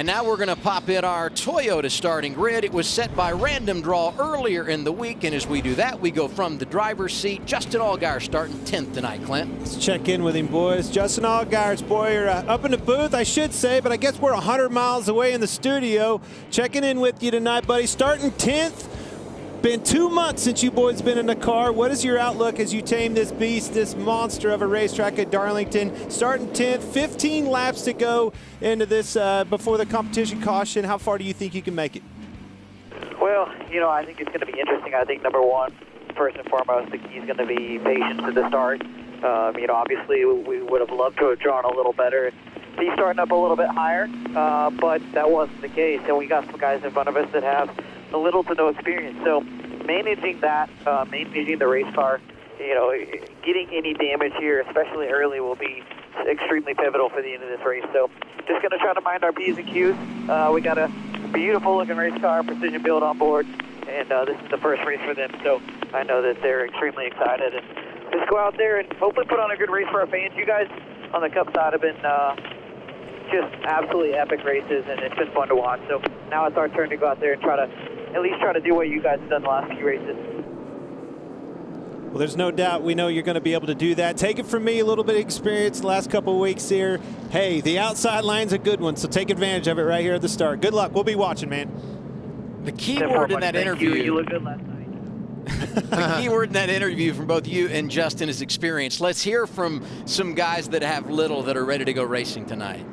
And now we're going to pop in our Toyota starting grid. It was set by random draw earlier in the week, and as we do that, we go from the driver's seat. Justin Allgaier starting 10th tonight, Clint. Let's check in with him, boys. Justin Allgaier's boy, you're up in the booth, I should say, but I guess we're 100 miles away in the studio. Checking in with you tonight, buddy. Starting 10th. Been 2 months since you boys been in the car. What is your outlook as you tame this beast, this monster of a racetrack at Darlington? Starting 10th, 15 laps to go into this before the competition caution. How far do you think you can make it? Well, you know, I think it's going to be interesting. I think number one, first and foremost, the key is going to be patience at the start. You know, obviously we would have loved to have drawn a little better, be starting up a little bit higher, but that wasn't the case. And we got some guys in front of us that have a little to no experience. So managing that, managing the race car, you know, getting any damage here, especially early, will be extremely pivotal for the end of this race. So just going to try to mind our P's and Q's. We got a beautiful looking race car, precision build on board, and this is the first race for them. So I know that they're extremely excited, and just go out there and hopefully put on a good race for our fans. You guys on the Cup side have been just absolutely epic races, and it's been fun to watch. So now it's our turn to go out there and at least try to do what you guys have done the last few races. Well, there's no doubt we know you're going to be able to do that. Take it from me, a little bit of experience the last couple of weeks here. Hey, the outside line's a good one, so take advantage of it right here at the start. Good luck. We'll be watching, man. The key word in that interview. You looked good last night. The key word in that interview from both you and Justin is experience. Let's hear from some guys that have little that are ready to go racing tonight.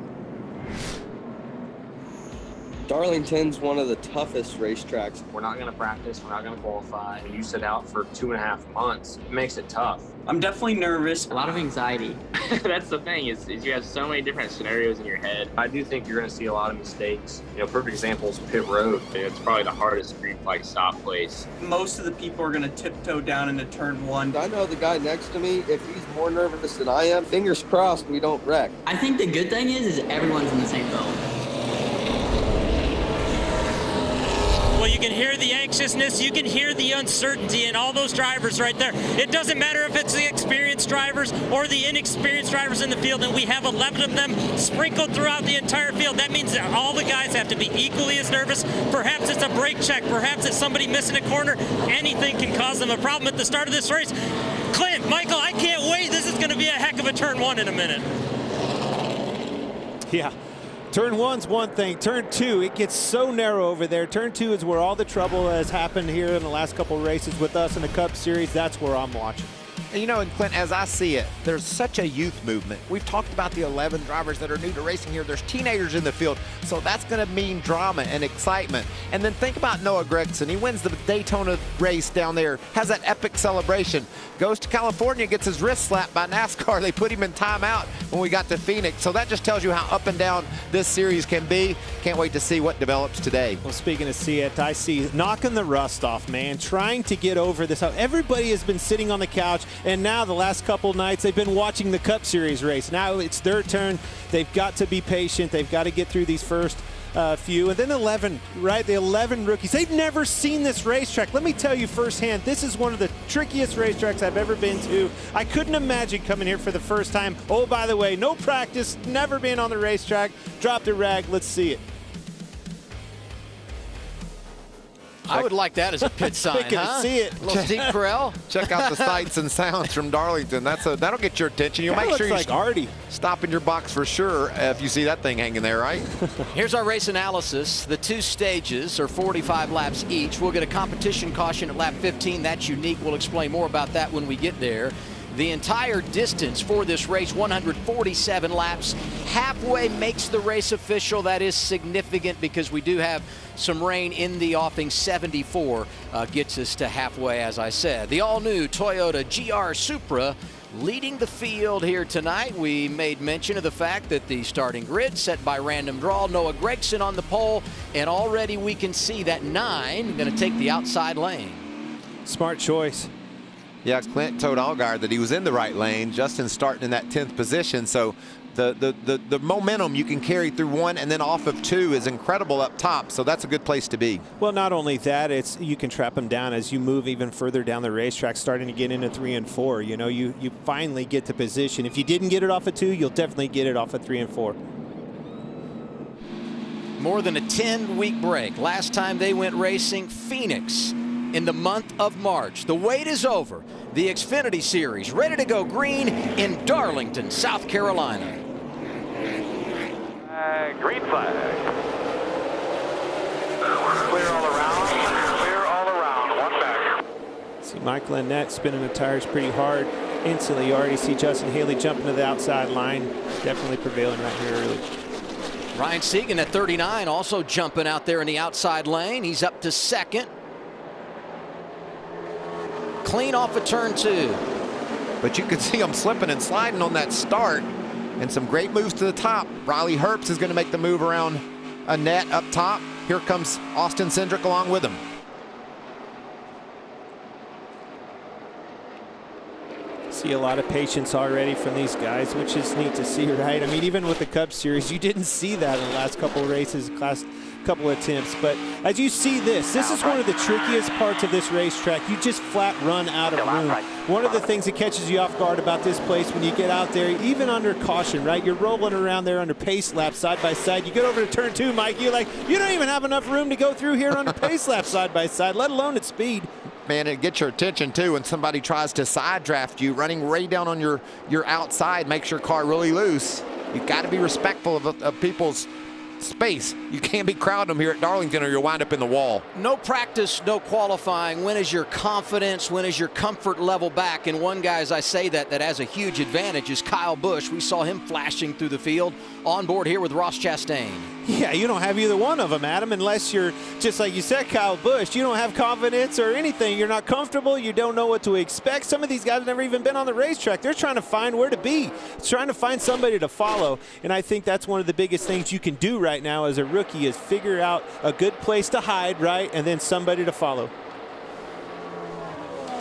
Darlington's one of the toughest racetracks. We're not going to practice. We're not going to qualify. You sit out for 2.5 months. It makes it tough. I'm definitely nervous. A lot of anxiety. That's the thing is you have so many different scenarios in your head. I do think you're going to see a lot of mistakes. You know, perfect example is pit road. It's probably the hardest green flag stop place. Most of the people are going to tiptoe down into turn one. I know the guy next to me, if he's more nervous than I am, fingers crossed we don't wreck. I think the good thing is everyone's in the same boat. Well, you can hear the anxiousness, you can hear the uncertainty in all those drivers right there. It doesn't matter if it's the experienced drivers or the inexperienced drivers in the field, and we have 11 of them sprinkled throughout the entire field. That means that all the guys have to be equally as nervous. Perhaps it's a brake check, perhaps it's somebody missing a corner. Anything can cause them a problem at the start of this race. Clint, Michael, I can't wait. This is going to be a heck of a turn one in a minute. Yeah. Turn one's one thing. Turn two, it gets so narrow over there. Turn two is where all the trouble has happened here in the last couple of races with us in the Cup Series. That's where I'm watching. And you know, and Clint, as I see it, there's such a youth movement. We've talked about the 11 drivers that are new to racing here. There's teenagers in the field, so that's going to mean drama and excitement. And then think about Noah Gragson. He wins the Daytona race down there, has that epic celebration, goes to California, gets his wrist slapped by NASCAR. They put him in timeout when we got to Phoenix. So that just tells you how up and down this series can be. Can't wait to see what develops today. Well, speaking of see it, I see knocking the rust off, man, trying to get over this. Everybody has been sitting on the couch, and now the last couple nights they've been watching the Cup Series race. Now it's their turn. They've got to be patient. They've got to get through these first few. And then 11, right? The 11 rookies. They've never seen this racetrack. Let me tell you firsthand, this is one of the trickiest racetracks I've ever been to. I couldn't imagine coming here for the first time. Oh, by the way, no practice, never been on the racetrack. Drop the rag. Let's see it. I would like that as a pit sign, huh? See it. A little Steve Carell. Check out the sights and sounds from Darlington. That'll get your attention. You'll make sure you're stopping your box for sure if you see that thing hanging there, right? Here's our race analysis. The two stages are 45 laps each. We'll get a competition caution at lap 15. That's unique. We'll explain more about that when we get there. The entire distance for this race, 147 laps. Halfway makes the race official. That is significant because we do have some rain in the offing. 74 gets us to halfway, as I said. The all-new Toyota GR Supra leading the field here tonight. We made mention of the fact that the starting grid set by random draw. Noah Gragson on the pole, and already we can see that 9 going to take the outside lane. Smart choice. Yeah, Clint told Allgaier that he was in the right lane. Justin's starting in that 10th position, so the momentum you can carry through 1 and then off of 2 is incredible up top, so that's a good place to be. Well, not only that, you can trap them down as you move even further down the racetrack, starting to get into 3 and 4. You know, you finally get to position. If you didn't get it off of 2, you'll definitely get it off of 3 and 4. More than a 10-week break. Last time they went racing, Phoenix, in the month of March. The wait is over. The Xfinity Series ready to go green in Darlington, South Carolina. Green flag. Clear all around. Clear all around. One back. See Michael Annette spinning the tires pretty hard. Instantly, you already see Justin Haley jumping to the outside line. Definitely prevailing right here early. Ryan Segan at 39 also jumping out there in the outside lane. He's up to second. Clean off of turn 2. But you can see him slipping and sliding on that start. And some great moves to the top. Riley Herbst is going to make the move around Annette up top. Here comes Austin Cindric along with him. See a lot of patience already from these guys, which is neat to see, right? I mean, even with the Cup Series, you didn't see that in the last couple of races, last couple of attempts. But as you see this is one of the trickiest parts of this racetrack. You just flat run out of room. One of the things that catches you off guard about this place when you get out there, even under caution, right? You're rolling around there under pace laps side by side. You get over to turn 2, Mike, you're like, you don't even have enough room to go through here under pace laps side by side, let alone at speed. Man, it gets your attention too when somebody tries to side draft you, running way down on your outside, makes your car really loose. You've got to be respectful of people's space. You can't be crowding them here at Darlington or you'll wind up in the wall. No practice, no qualifying. When is your confidence, when is your comfort level back? And one guy, as I say that has a huge advantage is Kyle Busch. We saw him flashing through the field on board here with Ross Chastain. Yeah, you don't have either one of them, Adam, unless you're, just like you said, Kyle Busch. You don't have confidence or anything. You're not comfortable. You don't know what to expect. Some of these guys have never even been on the racetrack. They're trying to find where to be, trying to find somebody to follow. And I think that's one of the biggest things you can do right now as a rookie is figure out a good place to hide, right, and then somebody to follow.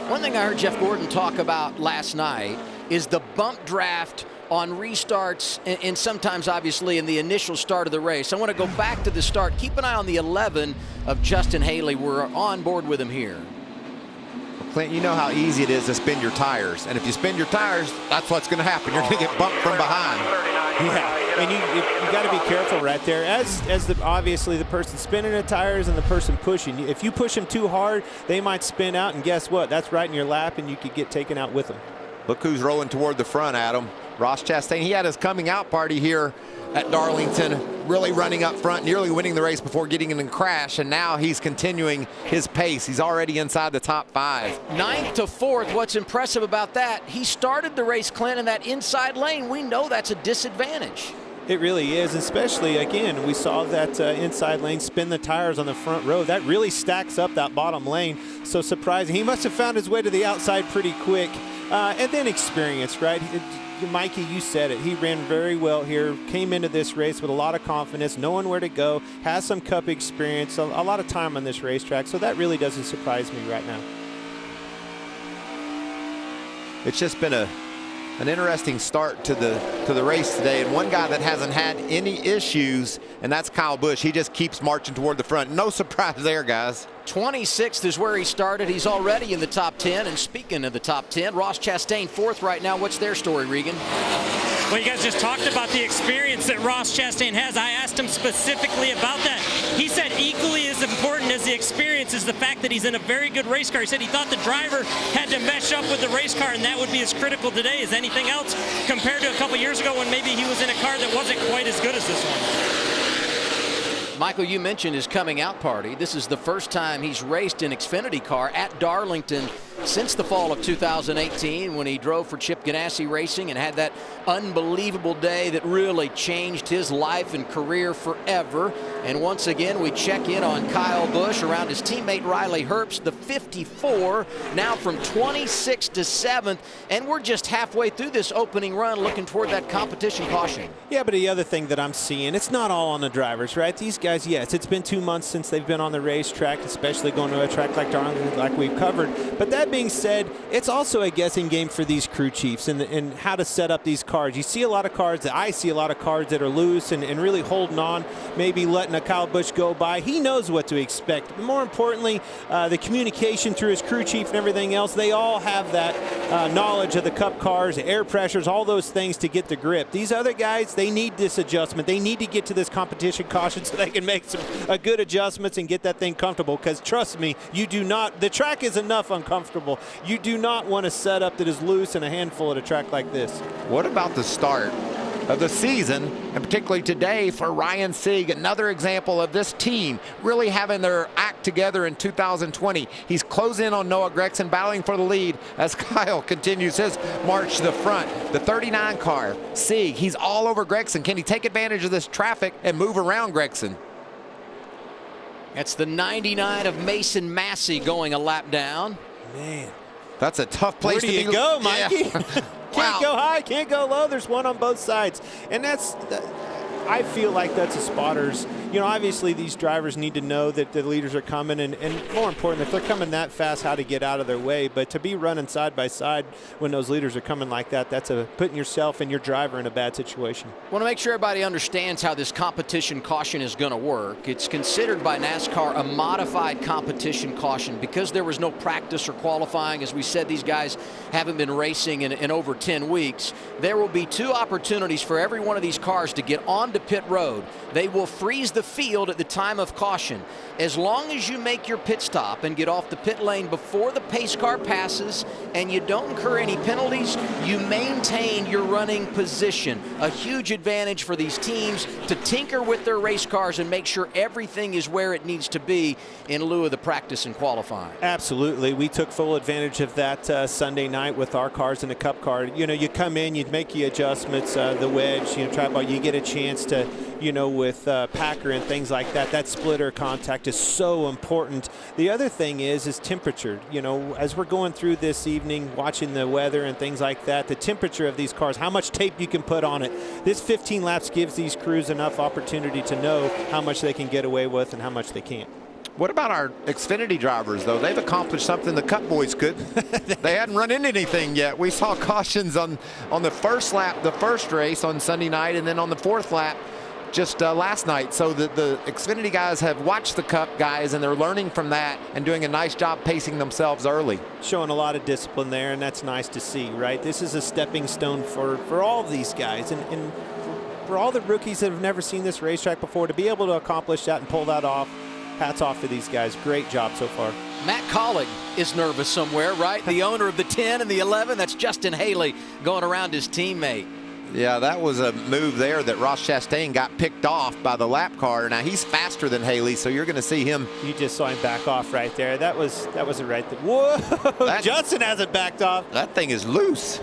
One thing I heard Jeff Gordon talk about last night is the bump draft on restarts and sometimes obviously in the initial start of the race. I want to go back to the start. Keep an eye on the 11 of Justin Haley. We're on board with him here. Well, Clint, you know how easy it is to spin your tires. And if you spin your tires, that's what's going to happen. You're going to get bumped from behind. Yeah, and you got to be careful right there. Obviously the person spinning the tires and the person pushing. If you push them too hard, they might spin out, and guess what? That's right in your lap, and you could get taken out with them. Look who's rolling toward the front, Adam. Ross Chastain. He had his coming out party here at Darlington, really running up front, nearly winning the race before getting in a crash, and now he's continuing his pace. He's already inside the top 5. 9th to 4th. What's impressive about that, he started the race, Clint, in that inside lane. We know that's a disadvantage. It really is, especially, again, we saw that inside lane spin the tires on the front row. That really stacks up that bottom lane. So surprising. He must have found his way to the outside pretty quick. And then experience, right? Mikey, you said it. He ran very well here, came into this race with a lot of confidence, knowing where to go, has some Cup experience, a lot of time on this racetrack. So that really doesn't surprise me right now. It's just been an interesting start to the race today, and one guy that hasn't had any issues, and that's Kyle Busch. He just keeps marching toward the front. No surprise there, guys. 26th is where he started. He's already in the top 10. And speaking of the top 10, Ross Chastain 4th right now. What's their story, Regan? Well, you guys just talked about the experience that Ross Chastain has. I asked him specifically about that. He said equally as important as the experience is the fact that he's in a very good race car. He said he thought the driver had to mesh up with the race car, and that would be as critical today as anything else compared to a couple years ago when maybe he was in a car that wasn't quite as good as this one. Michael, you mentioned his coming out party. This is the first time he's raced an Xfinity car at Darlington since the fall of 2018 when he drove for Chip Ganassi Racing and had that unbelievable day that really changed his life and career forever. And once again, we check in on Kyle Busch around his teammate Riley Herbst, the 54, now from 26th to 7th. And we're just halfway through this opening run looking toward that competition caution. Yeah, but the other thing that I'm seeing, it's not all on the drivers, right? These guys, yes, it's been 2 months since they've been on the racetrack, especially going to a track like Darlington, like we've covered. But that being being said, it's also a guessing game for these crew chiefs and how to set up these cars. You see a lot of cars I see a lot of cars that are loose and really holding on, maybe letting a Kyle Busch go by. He knows what to expect. But more importantly, the communication through his crew chief and everything else, they all have that knowledge of the Cup cars, air pressures, all those things to get the grip. These other guys, they need this adjustment. They need to get to this competition caution so they can make some good adjustments and get that thing comfortable, because trust me, you do not, the track is enough uncomfortable. You do not want a setup that is loose and a handful at a track like this. What about the start of the season, and particularly today for Ryan Sieg? Another example of this team really having their act together in 2020. He's closing in on Noah Gragson, battling for the lead as Kyle continues his march to the front. The 39 car, Sieg, he's all over Gragson. Can he take advantage of this traffic and move around Gragson? That's the 99 of Mason Massey going a lap down. Man, that's a tough place to be. Where do you go, Mikey? Yeah. Can't go high, can't go low. There's one on both sides. And I feel like that's a spotter's. You know, obviously these drivers need to know that the leaders are coming, and more important, if they're coming that fast, how to get out of their way. But to be running side by side when those leaders are coming like that, that's putting yourself and your driver in a bad situation. I want to make sure everybody understands how this competition caution is going to work. It's considered by NASCAR a modified competition caution because there was no practice or qualifying. As we said, these guys haven't been racing in over 10 weeks. There will be 2 opportunities for every one of these cars to get onto pit road. They will freeze the field at the time of caution. As long as you make your pit stop and get off the pit lane before the pace car passes and you don't incur any penalties, you maintain your running position. A huge advantage for these teams to tinker with their race cars and make sure everything is where it needs to be in lieu of the practice and qualifying. Absolutely. We took full advantage of that Sunday night with our cars in the Cup car. You know, you come in, you make the adjustments, the wedge, try ball, you get a chance to, with Packer and things like that, that splitter contact is so important. The other thing is temperature. As we're going through this evening, watching the weather and things like that, the temperature of these cars, how much tape you can put on it. This 15 laps gives these crews enough opportunity to know how much they can get away with and how much they can't. What about our Xfinity drivers, though? They've accomplished something the Cup boys could. They hadn't run into anything yet. We saw cautions on the first lap, the first race on Sunday night, and then on the 4th lap just last night. So the Xfinity guys have watched the Cup guys, and they're learning from that and doing a nice job pacing themselves early. Showing a lot of discipline there, and that's nice to see, right? This is a stepping stone for all of these guys. And for all the rookies that have never seen this racetrack before, to be able to accomplish that and pull that off, hats off to these guys. Great job so far. Matt Collig is nervous somewhere, right? The owner of the 10 and the 11. That's Justin Haley going around his teammate. Yeah, that was a move there that Ross Chastain got picked off by the lap car. Now he's faster than Haley, so you're going to see him. You just saw him back off right there. That was a right. Whoa! Justin hasn't backed off. That thing is loose.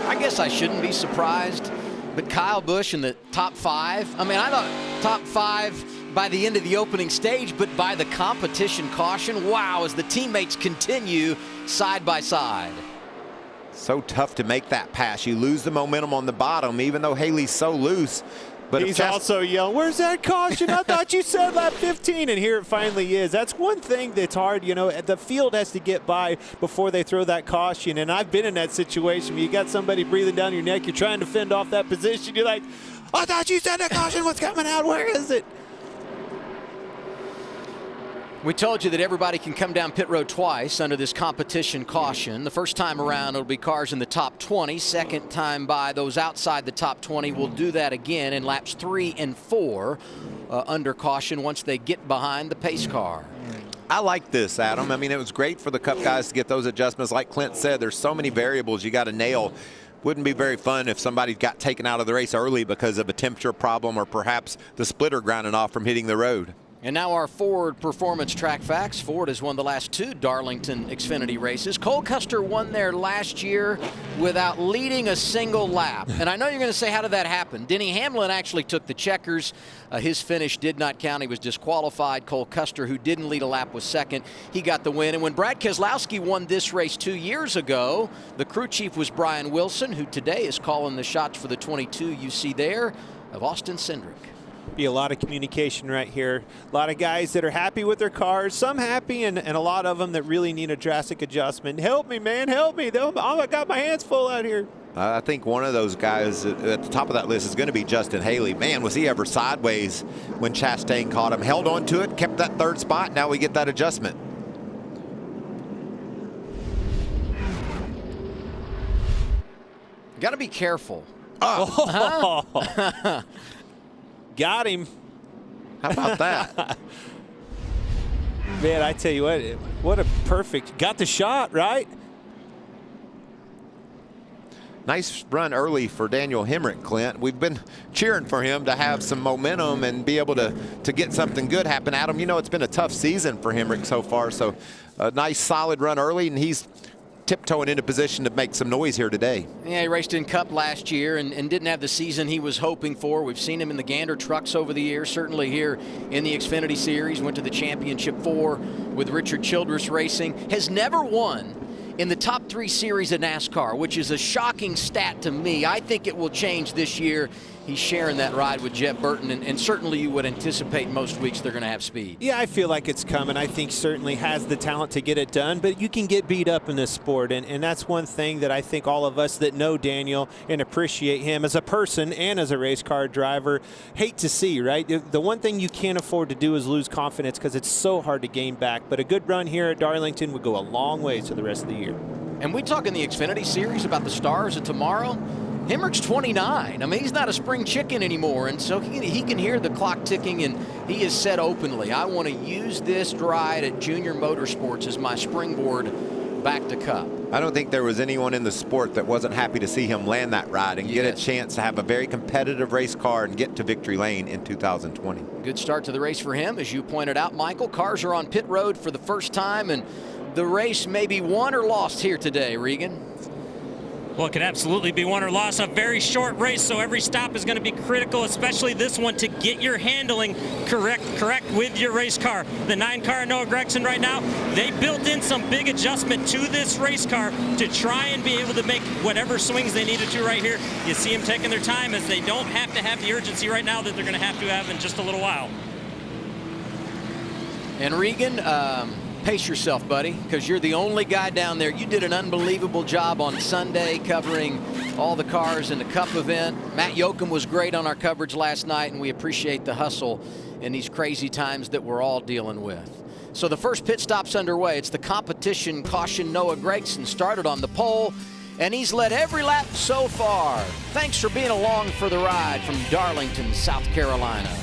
I guess I shouldn't be surprised, but Kyle Busch in the top 5. I mean, I thought top 5 by the end of the opening stage, but by the competition caution, wow, as the teammates continue side by side. So tough to make that pass. You lose the momentum on the bottom, even though Haley's so loose. But he's also yelling, "Where's that caution? I thought you said lap 15," and here it finally is. That's one thing that's hard. The field has to get by before they throw that caution, and I've been in that situation where you got somebody breathing down your neck, you're trying to fend off that position, you're like, "I thought you said that caution was coming out. Where is it?" We told you that everybody can come down pit road twice under this competition caution. The first time around, it'll be cars in the top 20. Second time by, those outside the top 20 will do that again in laps 3 and 4 under caution once they get behind the pace car. I like this, Adam. I mean, it was great for the Cup guys to get those adjustments. Like Clint said, there's so many variables you got to nail. Wouldn't be very fun if somebody got taken out of the race early because of a temperature problem or perhaps the splitter grinding off from hitting the road. And now our Ford performance track facts. Ford has won the last 2 Darlington Xfinity races. Cole Custer won there last year without leading a single lap. And I know you're going to say, how did that happen? Denny Hamlin actually took the checkers. His finish did not count. He was disqualified. Cole Custer, who didn't lead a lap, was second. He got the win. And when Brad Keselowski won this race 2 years ago, the crew chief was Brian Wilson, who today is calling the shots for the 22 you see there of Austin Cindric. Be a lot of communication right here. A lot of guys that are happy with their cars, some happy, and a lot of them that really need a drastic adjustment. Help me, man, help me. I got my hands full out here. I think one of those guys at the top of that list is going to be Justin Haley. Man, was he ever sideways when Chastain caught him. Held on to it, kept that third spot. Now we get that adjustment. Got to be careful. Oh. Got him. How about that? Man, I tell you what a perfect, got the shot, right? Nice run early for Daniel Hemrick, Clint. We've been cheering for him to have some momentum and be able to get something good happen. Adam, you know it's been a tough season for Hemrick so far, so a nice solid run early, and he's tiptoeing into position to make some noise here today. Yeah, he raced in Cup last year and didn't have the season he was hoping for. We've seen him in the Gander trucks over the years, certainly here in the Xfinity Series. Went to the Championship 4 with Richard Childress Racing. Has never won in the top 3 series of NASCAR, which is a shocking stat to me. I think it will change this year. He's sharing that ride with Jeb Burton, and certainly you would anticipate most weeks they're going to have speed. Yeah, I feel like it's coming. I think certainly has the talent to get it done, but you can get beat up in this sport, and that's one thing that I think all of us that know Daniel and appreciate him as a person and as a race car driver hate to see, right? The one thing you can't afford to do is lose confidence because it's so hard to gain back, but a good run here at Darlington would go a long way to the rest of the year. And we talk in the Xfinity Series about the stars of tomorrow. Hemrick's 29. I mean, he's not a spring chicken anymore, and so he can hear the clock ticking, and he has said openly, I want to use this ride at Junior Motorsports as my springboard back to Cup. I don't think there was anyone in the sport that wasn't happy to see him land that ride and get a chance to have a very competitive race car and get to victory lane in 2020. Good start to the race for him, as you pointed out, Michael. Cars are on pit road for the first time, and the race may be won or lost here today, Regan. Well, it could absolutely be won or lost. A very short race, so every stop is going to be critical, especially this one, to get your handling correct with your race car. The 9 car Noah Gragson right now, they built in some big adjustment to this race car to try and be able to make whatever swings they needed to right here. You see them taking their time as they don't have to have the urgency right now that they're going to have in just a little while. And Regan, pace yourself, buddy, because you're the only guy down there. You did an unbelievable job on Sunday covering all the cars in the Cup event. Matt Yoakum was great on our coverage last night, and we appreciate the hustle in these crazy times that we're all dealing with. So the first pit stop's underway. It's the competition caution. Noah Gragson started on the pole, and he's led every lap so far. Thanks for being along for the ride from Darlington, South Carolina.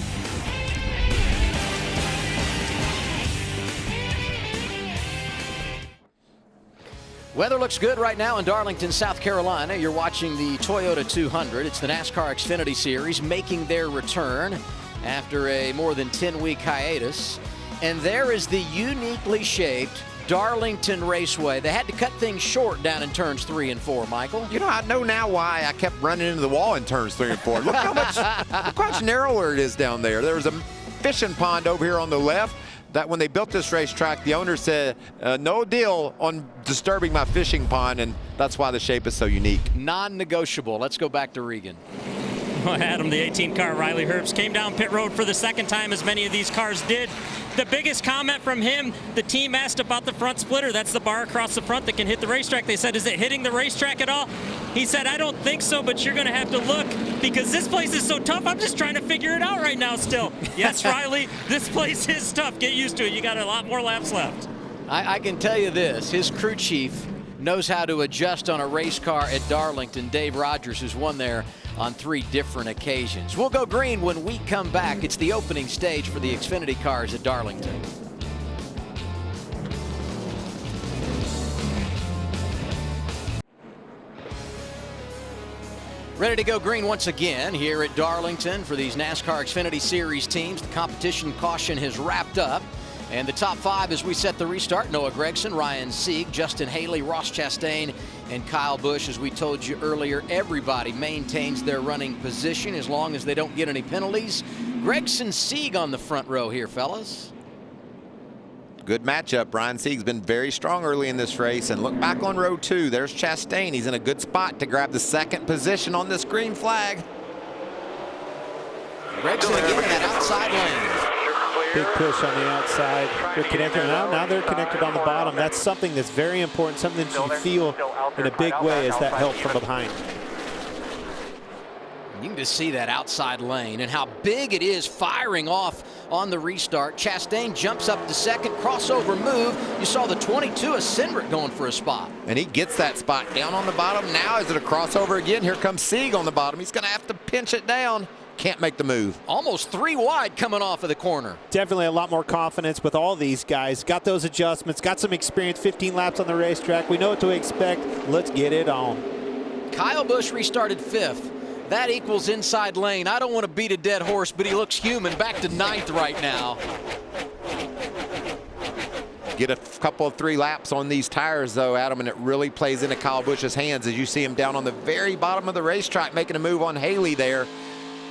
Weather looks good right now in Darlington, South Carolina. You're watching the Toyota 200. It's the NASCAR Xfinity Series making their return after a more than 10-week hiatus. And there is the uniquely shaped Darlington Raceway. They had to cut things short down in turns 3 and 4, Michael. You know, I know now why I kept running into the wall in turns 3 and 4. Look how much narrower it is down there. There was a fishing pond over here on the left. That when they built this racetrack, the owner said, no deal on disturbing my fishing pond, and that's why the shape is so unique. Non-negotiable. Let's go back to Regan. Adam, the 18 car Riley Herbst, came down pit road for the second time, as many of these cars did. The biggest comment from him, the team asked about the front splitter. That's the bar across the front that can hit the racetrack. They said, is it hitting the racetrack at all? He said, I don't think so, but you're going to have to look because this place is so tough. I'm just trying to figure it out right now still. Yes, Riley, this place is tough. Get used to it. You got a lot more laps left. I can tell you this. His crew chief knows how to adjust on a race car at Darlington. Dave Rogers, who's won there on 3 different occasions. We'll go green when we come back. It's the opening stage for the Xfinity cars at Darlington. Ready to go green once again here at Darlington for these NASCAR Xfinity Series teams. The competition caution has wrapped up. And the top 5 as we set the restart: Noah Gragson, Ryan Sieg, Justin Haley, Ross Chastain, and Kyle Busch. As we told you earlier, everybody maintains their running position as long as they don't get any penalties. Gragson, Sieg on the front row here, fellas. Good matchup. Ryan Sieg's been very strong early in this race. And look back on row 2. There's Chastain. He's in a good spot to grab the 2nd position on this green flag. Gragson again, that outside lane. Big push on the outside. They're connected now they're connected on the bottom. That's something that's very important, something that you feel in a big way is that help from behind. You can just see that outside lane and how big it is firing off on the restart. Chastain jumps up to second, crossover move. You saw the 22 of Cindric going for a spot. And he gets that spot down on the bottom. Now is it a crossover again? Here comes Sieg on the bottom. He's going to have to pinch it down. Can't make the move. Almost 3 wide coming off of the corner. Definitely a lot more confidence with all these guys. Got those adjustments, got some experience, 15 laps on the racetrack. We know what to expect. Let's get it on. Kyle Busch restarted 5th. That equals inside lane. I don't want to beat a dead horse, but he looks human. Back to 9th right now. Get a couple of 3 laps on these tires, though, Adam, and it really plays into Kyle Busch's hands as you see him down on the very bottom of the racetrack making a move on Haley there.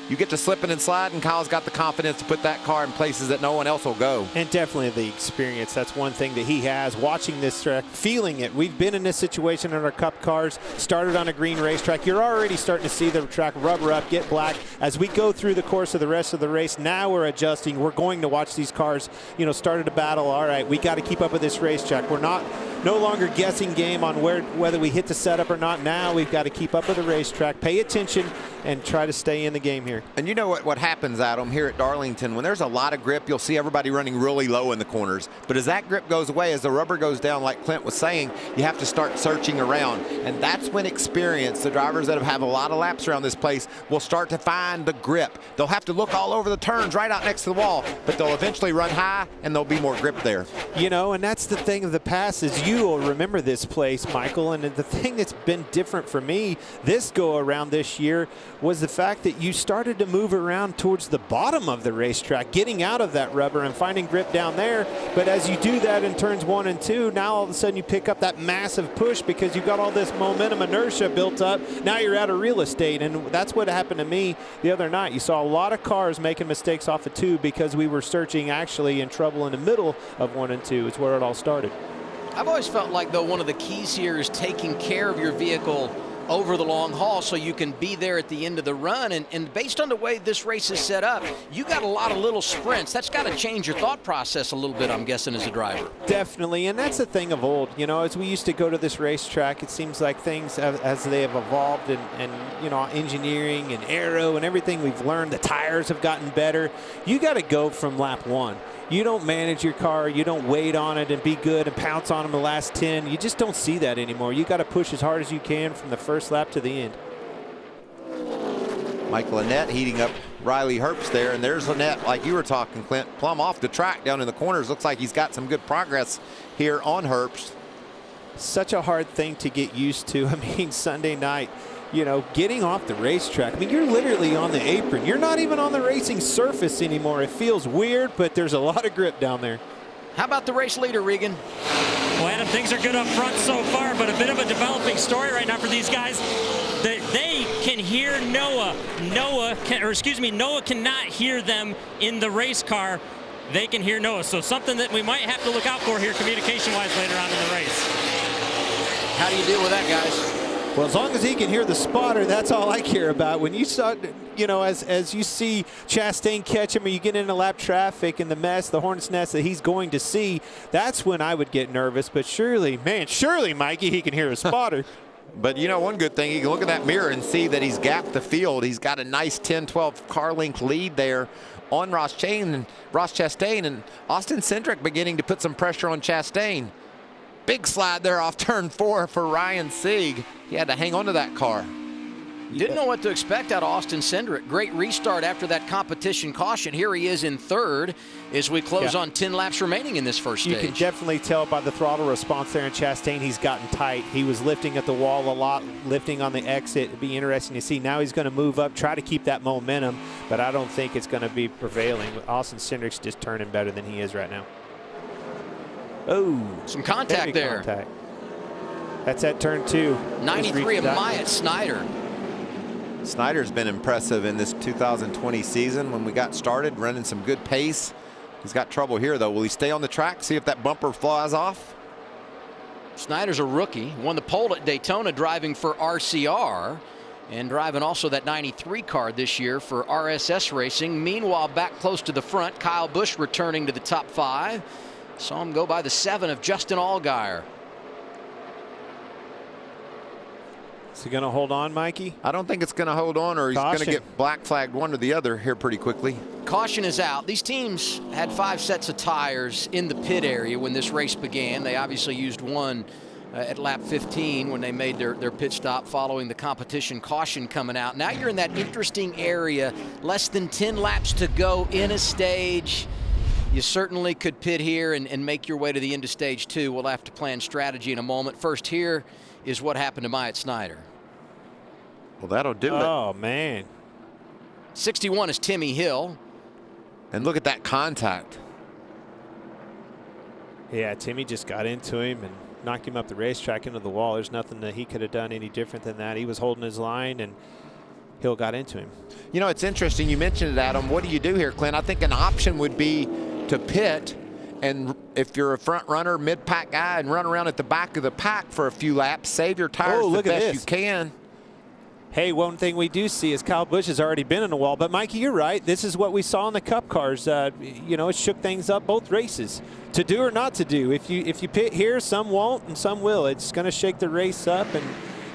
You get to slipping and sliding. Kyle's got the confidence to put that car in places that no one else will go. And definitely the experience. That's one thing that he has. Watching this track, feeling it. We've been in this situation in our Cup cars. Started on a green racetrack. You're already starting to see the track rubber up, get black. As we go through the course of the rest of the race, now we're adjusting. We're going to watch these cars, started a battle. All right, we got to keep up with this racetrack. We're no longer guessing game on whether we hit the setup or not. Now we've got to keep up with the racetrack, pay attention, and try to stay in the game here. And you know what happens, Adam, here at Darlington, when there's a lot of grip, you'll see everybody running really low in the corners. But as that grip goes away, as the rubber goes down, like Clint was saying, you have to start searching around. And that's when experience, the drivers that have a lot of laps around this place, will start to find the grip. They'll have to look all over the turns right out next to the wall, but they'll eventually run high and there'll be more grip there. And that's the thing of the past is you will remember this place, Michael, and the thing that's been different for me this go around this year was the fact that you started to move around towards the bottom of the racetrack, getting out of that rubber and finding grip down there. But as you do that in turns 1 and 2, now all of a sudden you pick up that massive push because you've got all this momentum inertia built up. Now you're out of real estate, and that's what happened to me the other night. You saw a lot of cars making mistakes off of 2 because we were searching actually in trouble in the middle of 1 and 2. It's where it all started. I've always felt like, though, one of the keys here is taking care of your vehicle over the long haul so you can be there at the end of the run. And based on the way this race is set up, you got a lot of little sprints. That's got to change your thought process a little bit, I'm guessing, as a driver. Definitely, and that's the thing of old. As we used to go to this racetrack, it seems like things as they have evolved and engineering and aero and everything we've learned, the tires have gotten better. You got to go from lap 1. You don't manage your car, you don't wait on it and be good and pounce on them the last 10. You just don't see that anymore. You got to push as hard as you can from the first lap to the end. Michael Annett heating up Riley Herbst there, and there's Annett, like you were talking, Clint, plumb off the track down in the corners. Looks like he's got some good progress here on Herbst. Such a hard thing to get used to. I mean, Sunday night, getting off the racetrack. I mean, you're literally on the apron. You're not even on the racing surface anymore. It feels weird, but there's a lot of grip down there. How about the race leader, Regan? Well, Adam, things are good up front so far, but a bit of a developing story right now for these guys. They can hear Noah. Noah cannot hear them in the race car. They can hear Noah. So something that we might have to look out for here communication-wise later on in the race. How do you deal with that, guys? Well, as long as he can hear the spotter, that's all I care about. When you saw, as you see Chastain catch him or you get into lap traffic and the mess, the hornet's nest that he's going to see, that's when I would get nervous. But surely, Mikey, he can hear a spotter. But one good thing, you can look at that mirror and see that he's gapped the field. He's got a nice 10-12 car length lead there on Ross Chastain, and Austin Cindric beginning to put some pressure on Chastain. Big slide there off turn 4 for Ryan Sieg. He had to hang on to that car. Didn't know what to expect out of Austin Cindric. Great restart after that competition caution. Here he is in 3rd as we close on 10 laps remaining in this first stage. You can definitely tell by the throttle response there in Chastain, he's gotten tight. He was lifting at the wall a lot, lifting on the exit. It'd be interesting to see. Now he's going to move up, try to keep that momentum, but I don't think it's going to be prevailing. Austin Cindric's just turning better than he is right now. Oh, some contact there. Contact. That's at turn 2. 93 of Myatt Snyder. Snyder's been impressive in this 2020 season when we got started, running some good pace. He's got trouble here, though. Will he stay on the track, see if that bumper flies off? Snyder's a rookie. Won the pole at Daytona driving for RCR. and driving also that 93 car this year for RSS Racing. Meanwhile, back close to the front, Kyle Busch returning to the top 5. Saw him go by the 7 of Justin Allgaier. Is he going to hold on, Mikey? I don't think it's going to hold on, or he's going to get black flagged one or the other here pretty quickly. Caution is out. These teams had 5 sets of tires in the pit area when this race began. They obviously used one at lap 15 when they made their pit stop following the competition caution coming out. Now you're in that interesting area, less than 10 laps to go in a stage. You certainly could pit here and make your way to the end of stage 2. We'll have to plan strategy in a moment. First, here is what happened to Myatt Snider. Well, that'll do it. Oh, man. 61 is Timmy Hill. And look at that contact. Yeah, Timmy just got into him and knocked him up the racetrack into the wall. There's nothing that he could have done any different than that. He was holding his line, and Hill got into him. You know, it's interesting. You mentioned it, Adam. What do you do here, Clint? I think an option would be to pit, and if you're a front runner, mid-pack guy, and run around at the back of the pack for a few laps, save your tires the best you can. Hey, one thing we do see is Kyle Busch has already been in the wall. But, Mikey, you're right. This is what we saw in the Cup cars. You know, it shook things up both races. To do or not to do. If you pit here, some won't and some will. It's going to shake the race up, and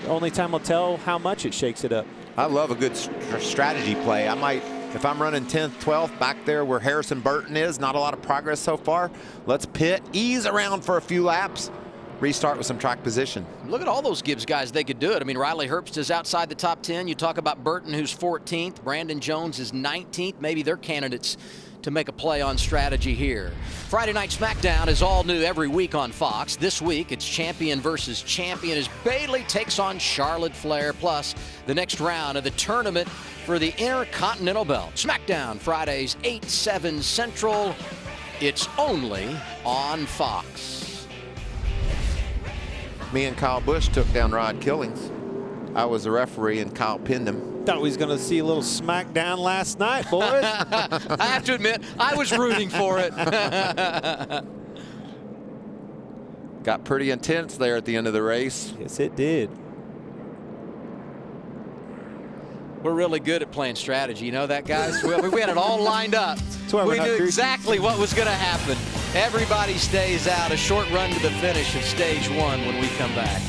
the only time will tell how much it shakes it up. I love a good strategy play. I might, if I'm running 10th, 12th back there where Harrison Burton is, not a lot of progress so far. Let's pit, ease around for a few laps, restart with some track position. Look at all those Gibbs guys. They could do it. I mean, Riley Herbst is outside the top 10. You talk about Burton, who's 14th. Brandon Jones is 19th. Maybe they're candidates to make a play on strategy here. Friday Night SmackDown is all new every week on Fox. This week, it's champion versus champion as Bayley takes on Charlotte Flair, plus the next round of the tournament for the Intercontinental Belt. SmackDown, Fridays, 8, 7 Central. It's only on Fox. Me and Kyle Busch took down Rod Killings. I was the referee, and Kyle pinned him. Thought we was going to see a little smackdown last night, boys. I have to admit, I was rooting for it. Got pretty intense there at the end of the race. Yes, it did. We're really good at playing strategy. You know that, guys? We had it all lined up. We knew exactly what was going to happen. Everybody stays out. A short run to the finish of stage 1 when we come back.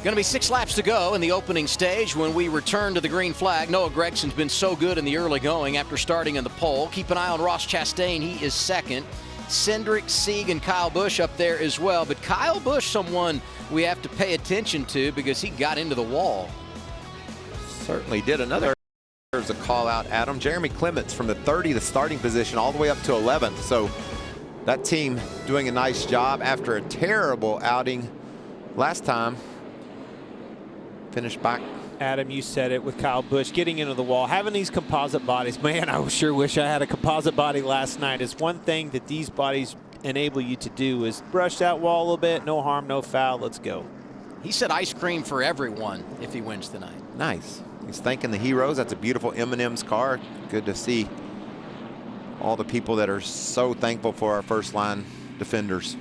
Going to be 6 laps to go in the opening stage when we return to the green flag. Noah Gregson's been so good in the early going after starting in the pole. Keep an eye on Ross Chastain. He is second. Cindric, Sieg, and Kyle Busch up there as well. But Kyle Busch, someone we have to pay attention to because he got into the wall. Certainly did. Another, there's a call out, Adam. Jeremy Clements from the 30, the starting position, all the way up to 11th. So that team doing a nice job after a terrible outing last time. Finished back. Adam, you said it with Kyle Busch getting into the wall, having these composite bodies. Man, I sure wish I had a composite body last night. It's one thing that these bodies enable you to do is brush that wall a little bit. No harm, no foul. Let's go. He said ice cream for everyone if he wins tonight. Nice. He's thanking the heroes. That's a beautiful M&M's car. Good to see all the people that are so thankful for our first line defenders.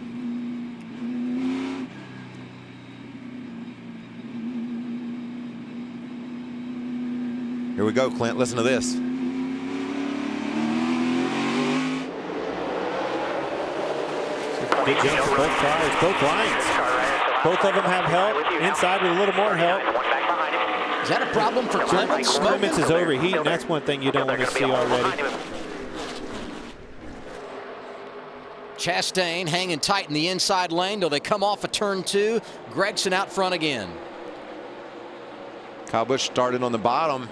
Here we go, Clint. Listen to this. Big jump for both cars, both lines. Both of them have help. Inside with a little more help. Is that a problem for Clements? Clements is overheating. That's one thing you don't want to see already. Chastain hanging tight in the inside lane till they come off of turn 2. Gregson out front again. Kyle Busch started on the bottom.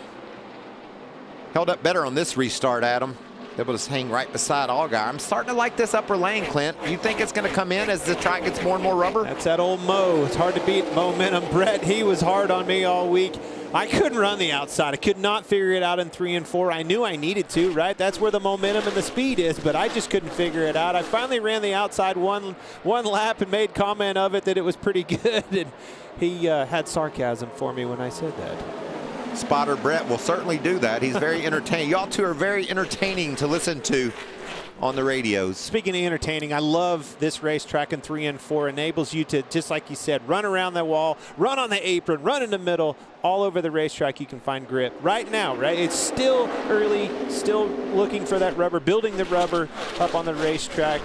Held up better on this restart, Adam. Able to hang right beside Allgaier. I'm starting to like this upper lane, Clint. You think it's going to come in as the track gets more and more rubber? That's that old Mo. It's hard to beat momentum. Brett, he was hard on me all week. I couldn't run the outside. I could not figure it out in 3 and 4. I knew I needed to, right? That's where the momentum and the speed is, but I just couldn't figure it out. I finally ran the outside one lap and made comment of it that it was pretty good, and he had sarcasm for me when I said that. Spotter Brett will certainly do that. He's very entertaining. Y'all two are very entertaining to listen to on the radios. Speaking of entertaining, I love this racetrack in 3 and 4. Enables you to, just like you said, run around that wall, run on the apron, run in the middle. All over the racetrack you can find grip. Right now, right? It's still early, still looking for that rubber, building the rubber up on the racetrack,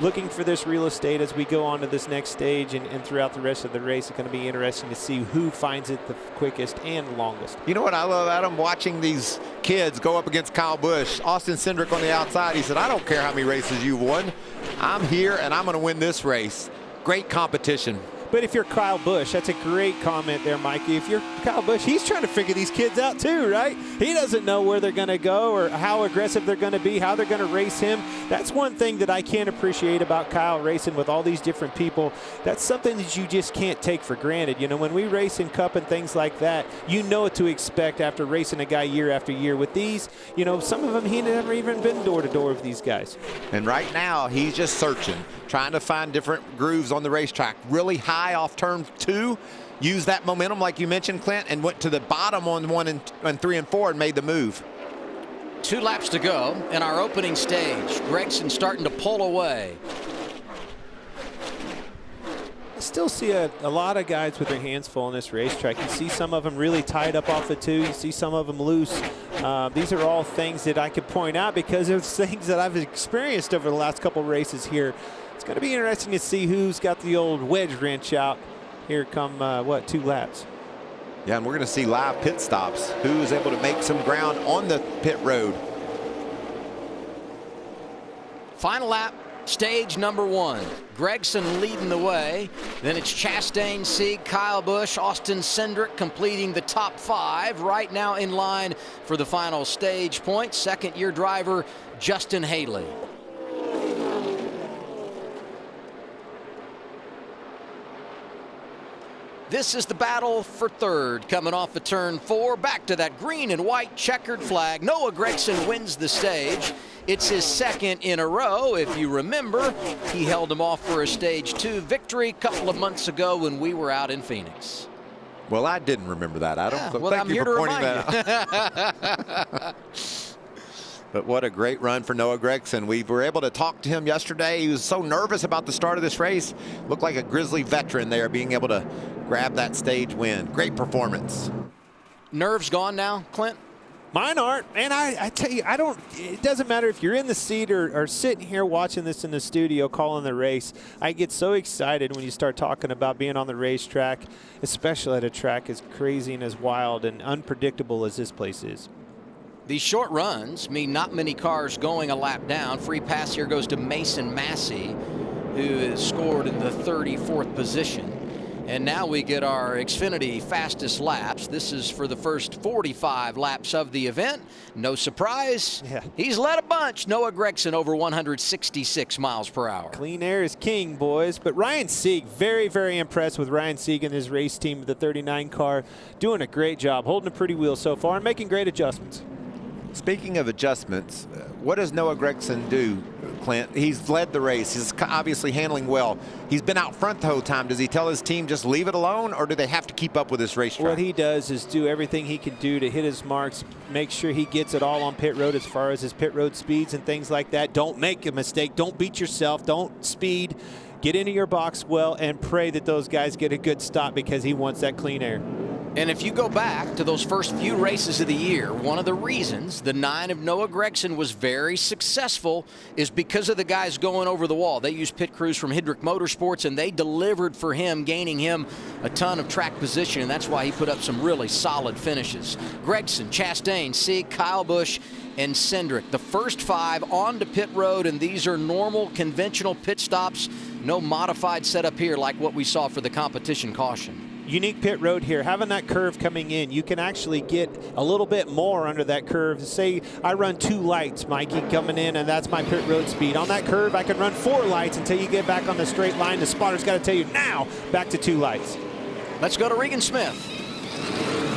looking for this real estate as we go on to this next stage and throughout the rest of the race. It's going to be interesting to see who finds it the quickest and longest. You know what I love, Adam? Watching these kids go up against Kyle Busch. Austin Cindric on the outside. He said, I don't care how many races you've won. I'm here and I'm going to win this race. Great competition. But if you're Kyle Busch, that's a great comment there, Mikey. If you're Kyle Busch, he's trying to figure these kids out too, right? He doesn't know where they're going to go or how aggressive they're going to be, how they're going to race him. That's one thing that I can't appreciate about Kyle racing with all these different people. That's something that you just can't take for granted. You know, when we race in Cup and things like that, you know what to expect after racing a guy year after year. With these, you know, some of them, he never even been door to door with these guys. And right now, he's just searching, trying to find different grooves on the racetrack. Really high off turn 2, used that momentum like you mentioned, Clint, and went to the bottom on 1 and 3 and 4 and made the move. 2 laps to go in our opening stage. Gregson starting to pull away. I still see a lot of guys with their hands full on this racetrack. You see some of them really tied up off the 2. You see some of them loose. These are all things that I could point out because of things that I've experienced over the last couple races here. It's going to be interesting to see who's got the old wedge wrench out here come, 2 laps. Yeah, and we're going to see live pit stops. Who's able to make some ground on the pit road. Final lap, stage number 1. Gregson leading the way. Then it's Chastain, Sieg, Kyle Busch, Austin Cindric completing the top 5. Right now in line for the final stage point. Second-year driver Justin Haley. This is the battle for third, coming off of turn 4, back to that green and white checkered flag. Noah Gragson wins the stage. It's his second in a row. If you remember, he held him off for a stage 2 victory a couple of months ago when we were out in Phoenix. Well, I didn't remember that, Adam. Yeah, So well, thank I'm you here for to pointing remind that out. But what a great run for Noah Gragson. We were able to talk to him yesterday. He was so nervous about the start of this race. Looked like a grizzly veteran there, being able to grab that stage win. Great performance. Nerves gone now, Clint? Mine aren't. And I tell you, it doesn't matter if you're in the seat or sitting here watching this in the studio calling the race. I get so excited when you start talking about being on the racetrack, especially at a track as crazy and as wild and unpredictable as this place is. These short runs mean not many cars going a lap down. Free pass here goes to Mason Massey, who is scored in the 34th position. And now we get our Xfinity fastest laps. This is for the first 45 laps of the event. No surprise, he's led a bunch. Noah Gragson over 166 miles per hour. Clean air is king, boys. But Ryan Sieg, very, very impressed with Ryan Sieg and his race team, the 39 car, doing a great job, holding a pretty wheel so far and making great adjustments. Speaking of adjustments, what does Noah Gragson do, Clint? He's led the race. He's obviously handling well. He's been out front the whole time. Does he tell his team just leave it alone, or do they have to keep up with this racetrack? What he does is do everything he can do to hit his marks, make sure he gets it all on pit road as far as his pit road speeds and things like that. Don't make a mistake. Don't beat yourself. Don't speed. Get into your box well and pray that those guys get a good stop because he wants that clean air. And if you go back to those first few races of the year, one of the reasons the 9 of Noah Gragson was very successful is because of the guys going over the wall. They used pit crews from Hendrick Motorsports, and they delivered for him, gaining him a ton of track position, and that's why he put up some really solid finishes. Gragson, Chastain, Sieg, Kyle Busch, and Cindric. The first 5 onto pit road, and these are normal, conventional pit stops. No modified setup here like what we saw for the competition caution. Unique pit road here, having that curve coming in, you can actually get a little bit more under that curve. Say I run 2 lights, Mikey, coming in, and that's my pit road speed. On that curve, I can run 4 lights until you get back on the straight line. The spotter's got to tell you now, back to 2 lights. Let's go to Regan Smith.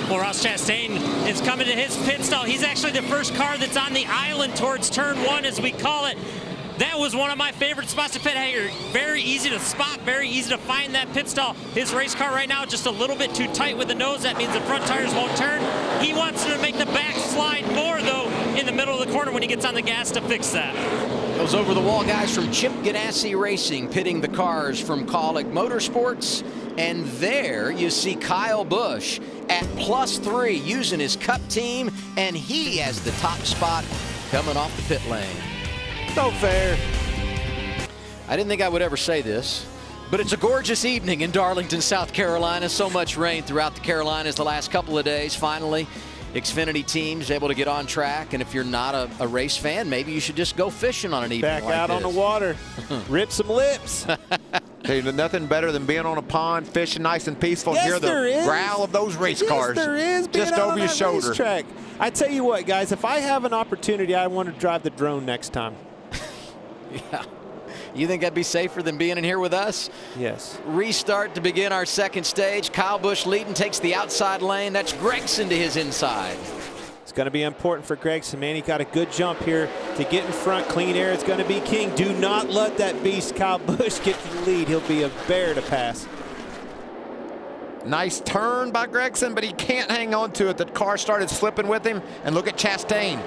Well, Ross Chastain is coming to his pit stall. He's actually the first car that's on the island towards turn 1, as we call it. That was one of my favorite spots to pit here. Very easy to spot, very easy to find that pit stall. His race car right now just a little bit too tight with the nose. That means the front tires won't turn. He wants to make the back slide more, though, in the middle of the corner when he gets on the gas to fix that. Those over-the-wall guys from Chip Ganassi Racing pitting the cars from Kaulig Motorsports. And there you see Kyle Busch at +3 using his Cup team, and he has the top spot coming off the pit lane. No fair. I didn't think I would ever say this, but it's a gorgeous evening in Darlington, South Carolina. So much rain throughout the Carolinas the last couple of days. Finally, Xfinity team's able to get on track, and if you're not a race fan, maybe you should just go fishing on an evening Back like out this. on the water. Rip some lips. Hey, nothing better than being on a pond, fishing nice and peaceful, Yes, hear the there is. growl of those race cars. Yes, there is. Being just out over on your that shoulder. racetrack. I tell you what, guys, if I have an opportunity, I want to drive the drone next time. Yeah. You think that'd be safer than being in here with us? Yes. Restart to begin our second stage. Kyle Busch leading, takes the outside lane. That's Gregson to his inside. It's going to be important for Gregson, man. He got a good jump here to get in front. Clean air is going to be king. Do not let that beast Kyle Busch get to the lead. He'll be a bear to pass. Nice turn by Gregson, but he can't hang on to it. The car started slipping with him, and look at Chastain.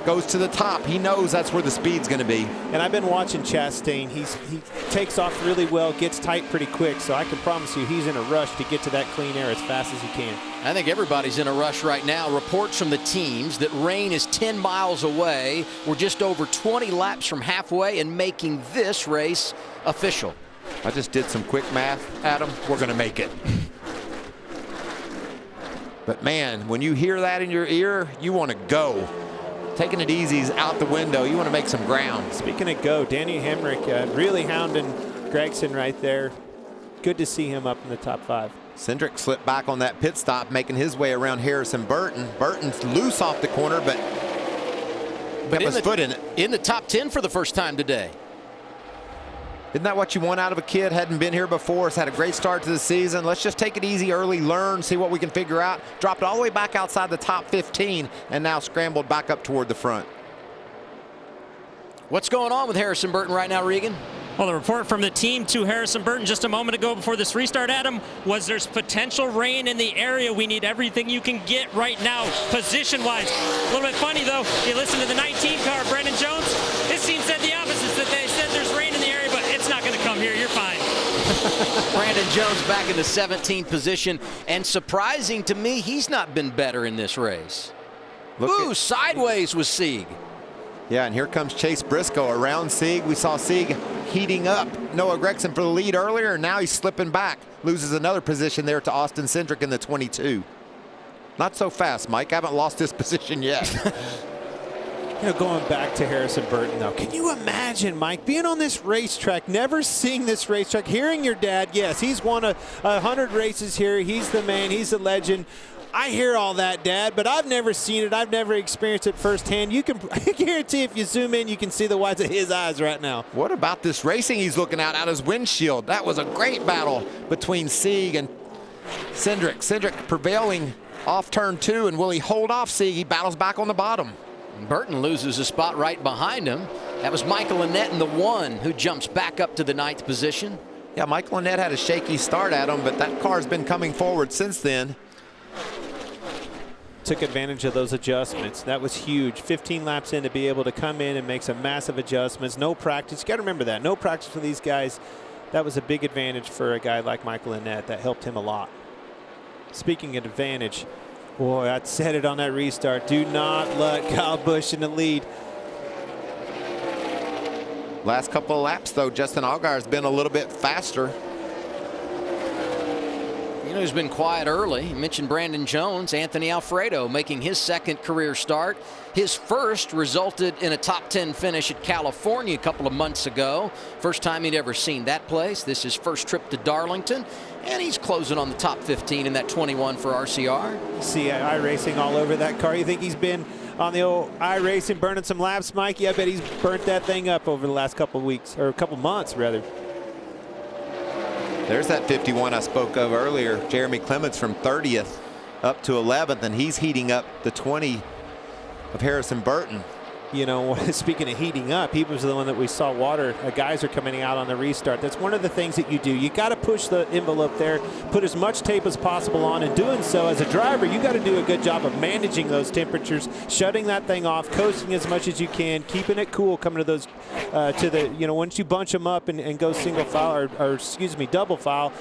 Goes to the top. He knows that's where the speed's going to be. And I've been watching Chastain. He takes off really well, gets tight pretty quick, so I can promise you he's in a rush to get to that clean air as fast as he can. I think everybody's in a rush right now. Reports from the teams that rain is 10 miles away. We're just over 20 laps from halfway and making this race official. I just did some quick math, Adam. We're going to make it. But, man, when you hear that in your ear, you want to go. Taking it easy is out the window. You want to make some ground. Speaking of go, Danny Hemrick really hounding Gregson right there. Good to see him up in the top 5. Cindric slipped back on that pit stop, making his way around Harrison Burton. Burton's loose off the corner, but got his foot in it. In the top 10 for the first time today. Isn't that what you want out of a kid? Hadn't been here before. Has had a great start to the season. Let's just take it easy early, learn, see what we can figure out. Dropped all the way back outside the top 15 and now scrambled back up toward the front. What's going on with Harrison Burton right now, Regan? Well, the report from the team to Harrison Burton just a moment ago before this restart, Adam, was there's potential rain in the area. We need everything you can get right now, position-wise. A little bit funny, though. You listen to the 19 car, Brandon Jones. His team said the opposite, that they said there's rain in the area, but it's not going to come here. You're fine. Brandon Jones back in the 17th position, and surprising to me, he's not been better in this race. Ooh, sideways with Sieg. Yeah, and here comes Chase Briscoe around Sieg. We saw Sieg heating up Noah Gregson for the lead earlier, and now he's slipping back. Loses another position there to Austin Cindric in the 22. Not so fast, Mike. I haven't lost this position yet. You know, going back to Harrison Burton, though, can you imagine, Mike, being on this racetrack, never seeing this racetrack, hearing your dad, yes, he's won 100 races here. He's the man. He's the legend. I hear all that, Dad, but I've never seen it. I've never experienced it firsthand. I guarantee if you zoom in, you can see the whites of his eyes right now. What about this racing he's looking out his windshield? That was a great battle between Sieg and Cindric. Cindric prevailing off turn 2, and will he hold off Sieg? He battles back on the bottom. Burton loses a spot right behind him. That was Michael Annett in the 1 who jumps back up to the 9th position. Yeah, Michael Annett had a shaky start at him, but that car's been coming forward since then. Took advantage of those adjustments. That was huge. 15 laps in to be able to come in and make some massive adjustments. No practice. You got to remember that. No practice for these guys. That was a big advantage for a guy like Michael Annett. That helped him a lot. Speaking of advantage, boy, I said it on that restart. Do not let Kyle Busch in the lead. Last couple of laps, though, Justin Allgaier's been a little bit faster. You know, he's been quiet early. You mentioned Brandon Jones, Anthony Alfredo making his second career start. His first resulted in a top 10 finish at California a couple of months ago. First time he'd ever seen that place. This is his first trip to Darlington, and he's closing on the top 15 in that 21 for RCR. See iRacing all over that car. You think he's been on the old iRacing burning some laps, Mikey? I bet he's burnt that thing up over the last couple of weeks, or a couple months rather. There's that 51 I spoke of earlier. Jeremy Clements from 30th up to 11th, and he's heating up the 20 of Harrison Burton. you know, speaking of heating up, he was the one that we saw water. Guys are coming out on the restart. That's one of the things that you do. You got to push the envelope there, put as much tape as possible on, and doing so as a driver, you got to do a good job of managing those temperatures, shutting that thing off, coasting as much as you can, keeping it cool, coming to those, to the, you know, once you bunch them up and go single file or excuse me, double file,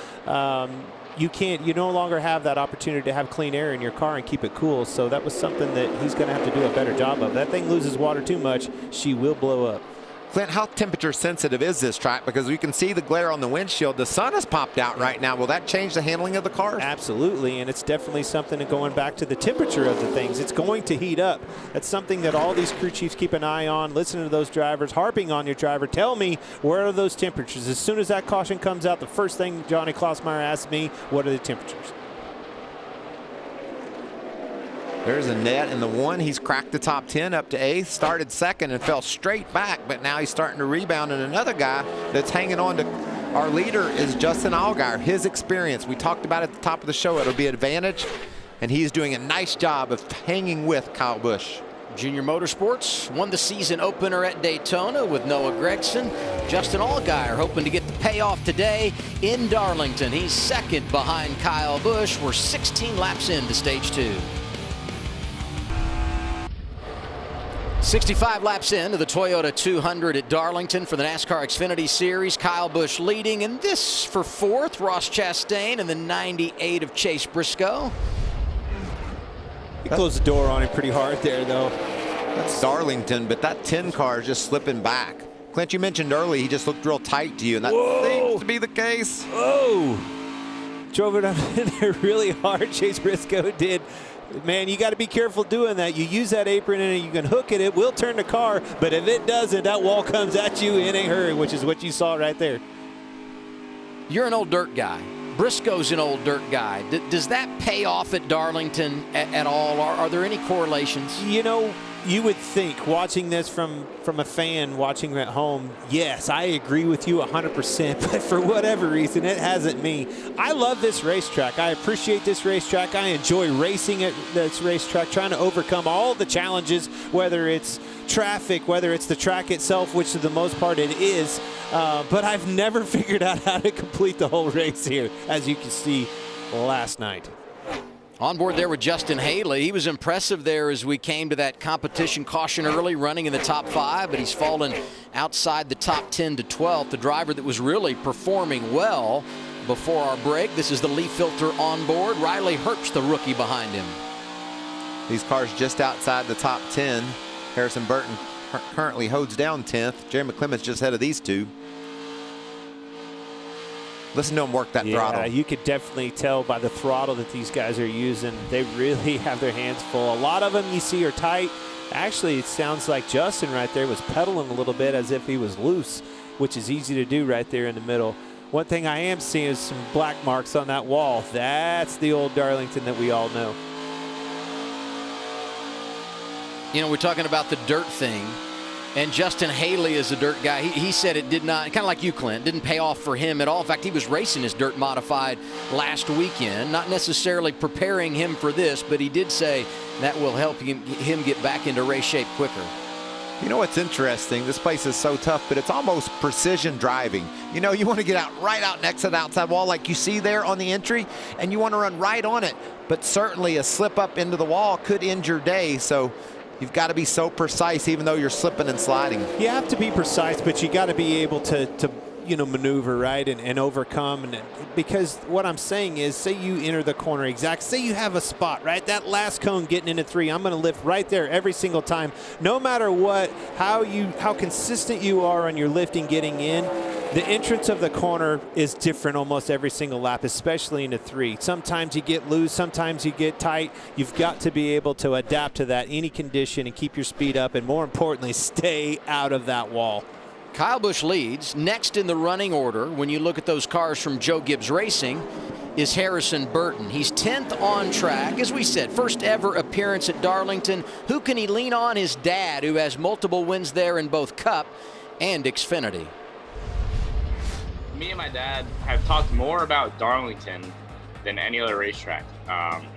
you no longer have that opportunity to have clean air in your car and keep it cool. So that was something that he's going to have to do a better job of. That thing loses water too much, she will blow up. Clint, how temperature sensitive is this track? Because we can see the glare on the windshield. The sun has popped out right now. Will that change the handling of the cars? Absolutely, and it's definitely something that going back to the temperature of the things. It's going to heat up. That's something that all these crew chiefs keep an eye on. Listen to those drivers, harping on your driver. Tell me, where are those temperatures? As soon as that caution comes out, the first thing Johnny Klossmeyer asks me, what are the temperatures? There's a net in the one. He's cracked the top 10 up to 8th, started second and fell straight back, but now he's starting to rebound. And another guy that's hanging on to our leader is Justin Allgaier. His experience, we talked about at the top of the show, it'll be an advantage, and he's doing a nice job of hanging with Kyle Busch. Junior Motorsports won the season opener at Daytona with Noah Gragson. Justin Allgaier hoping to get the payoff today in Darlington. He's second behind Kyle Busch. We're 16 laps into stage 2. 65 laps into the Toyota 200 at Darlington for the NASCAR Xfinity Series. Kyle Busch leading, and this for 4th, Ross Chastain, and the 98 of Chase Briscoe. He closed the door on him pretty hard there, though. That's Darlington, but that 10 car is just slipping back. Clint, you mentioned early he just looked real tight to you, and that seems to be the case. Whoa! Drove it up in there really hard, Chase Briscoe did. Man, you got to be careful doing that. You use that apron and you can hook it. It will turn the car, but if it doesn't, that wall comes at you in a hurry, which is what you saw right there. You're an old dirt guy. Briscoe's an old dirt guy. Does that pay off at Darlington at all? Are there any correlations? You know, you would think, watching this from a fan watching at home, yes, I agree with you 100%, but for whatever reason, it hasn't me. I love this racetrack. I appreciate this racetrack. I enjoy racing at this racetrack, trying to overcome all the challenges, whether it's traffic, whether it's the track itself, which for the most part it is, but I've never figured out how to complete the whole race here, as you can see last night. On board there with Justin Haley. He was impressive there as we came to that competition caution early, running in the top 5, but he's fallen outside the top 10 to 12th. The driver that was really performing well before our break. This is the leaf filter on board. Riley Herbst, the rookie behind him. These cars just outside the top 10. Harrison Burton currently holds down 10th. Jerry McClemens just ahead of these two. Listen to him work that throttle. Yeah, you could definitely tell by the throttle that these guys are using. They really have their hands full. A lot of them you see are tight. Actually, it sounds like Justin right there was pedaling a little bit as if he was loose, which is easy to do right there in the middle. One thing I am seeing is some black marks on that wall. That's the old Darlington that we all know. You know, we're talking about the dirt thing. And Justin Haley is a dirt guy. He said it did not, kind of like you, Clint, didn't pay off for him at all. In fact, he was racing his dirt modified last weekend, not necessarily preparing him for this, but he did say that will help him get back into race shape quicker. You know what's interesting? This place is so tough, but it's almost precision driving. You know, you want to get right out next to the outside wall like you see there on the entry, and you want to run right on it. But certainly a slip up into the wall could end your day. So you've got to be so precise even though you're slipping and sliding. You have to be precise, but you got to be able to you know, maneuver, right, and overcome. And because what I'm saying is, say you enter the corner exact, say you have a spot, right, that last cone getting into 3, I'm going to lift right there every single time, no matter what, how consistent you are on your lifting getting in. The entrance of the corner is different almost every single lap, especially into 3. Sometimes you get loose, sometimes you get tight. You've got to be able to adapt to that, any condition, and keep your speed up, and more importantly, stay out of that wall. Kyle Busch leads. Next in the running order, when you look at those cars from Joe Gibbs Racing, is Harrison Burton. He's 10th on track. As we said, first ever appearance at Darlington. Who can he lean on? His dad, who has multiple wins there in both Cup and Xfinity. Me and my dad have talked more about Darlington than any other racetrack.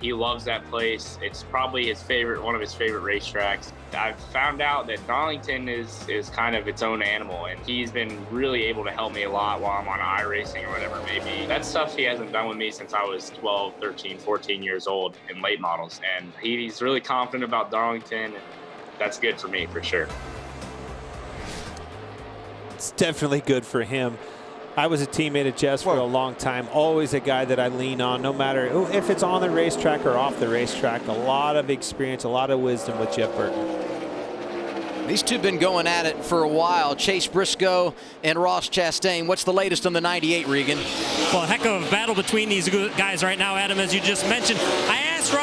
He loves that place. It's probably one of his favorite racetracks. I've found out that Darlington is kind of its own animal, and he's been really able to help me a lot while I'm on iRacing or whatever it may be. That's stuff he hasn't done with me since I was 12, 13, 14 years old in late models, and he's really confident about Darlington, and that's good for me for sure. It's definitely good for him. I was a teammate of Jeff's for a long time, always a guy that I lean on, no matter if it's on the racetrack or off the racetrack. A lot of experience, a lot of wisdom with Jeff Burton. These two have been going at it for a while. Chase Briscoe and Ross Chastain. What's the latest on the 98, Regan? Well, a heck of a battle between these guys right now, Adam, as you just mentioned. I asked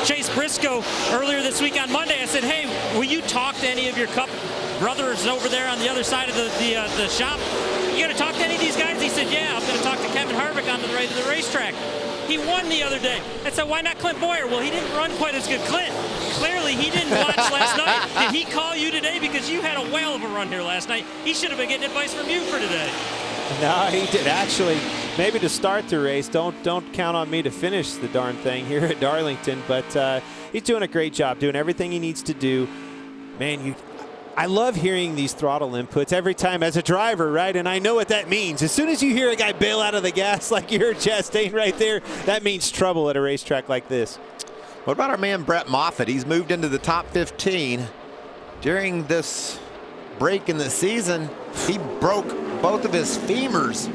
Chase Briscoe earlier this week on Monday, I said, hey, will you talk to any of your Cup brothers over there on the other side of the shop? You going to talk to any of these guys? He said, yeah, I'm going to talk to Kevin Harvick on the way to the racetrack. He won the other day. I said, why not Clint Boyer? Well, he didn't run quite as good. Clint, clearly he didn't watch last night. Did he call you today? Because you had a whale of a run here last night. He should have been getting advice from you for today. No, he did. Actually, maybe to start the race. Don't count on me to finish the darn thing here at Darlington. But he's doing a great job, doing everything he needs to do. Man, I love hearing these throttle inputs every time as a driver, right? And I know what that means. As soon as you hear a guy bail out of the gas like you heard Chastain right there, that means trouble at a racetrack like this. What about our man Brett Moffitt? He's moved into the top 15. During this break in the season, he broke both of his femurs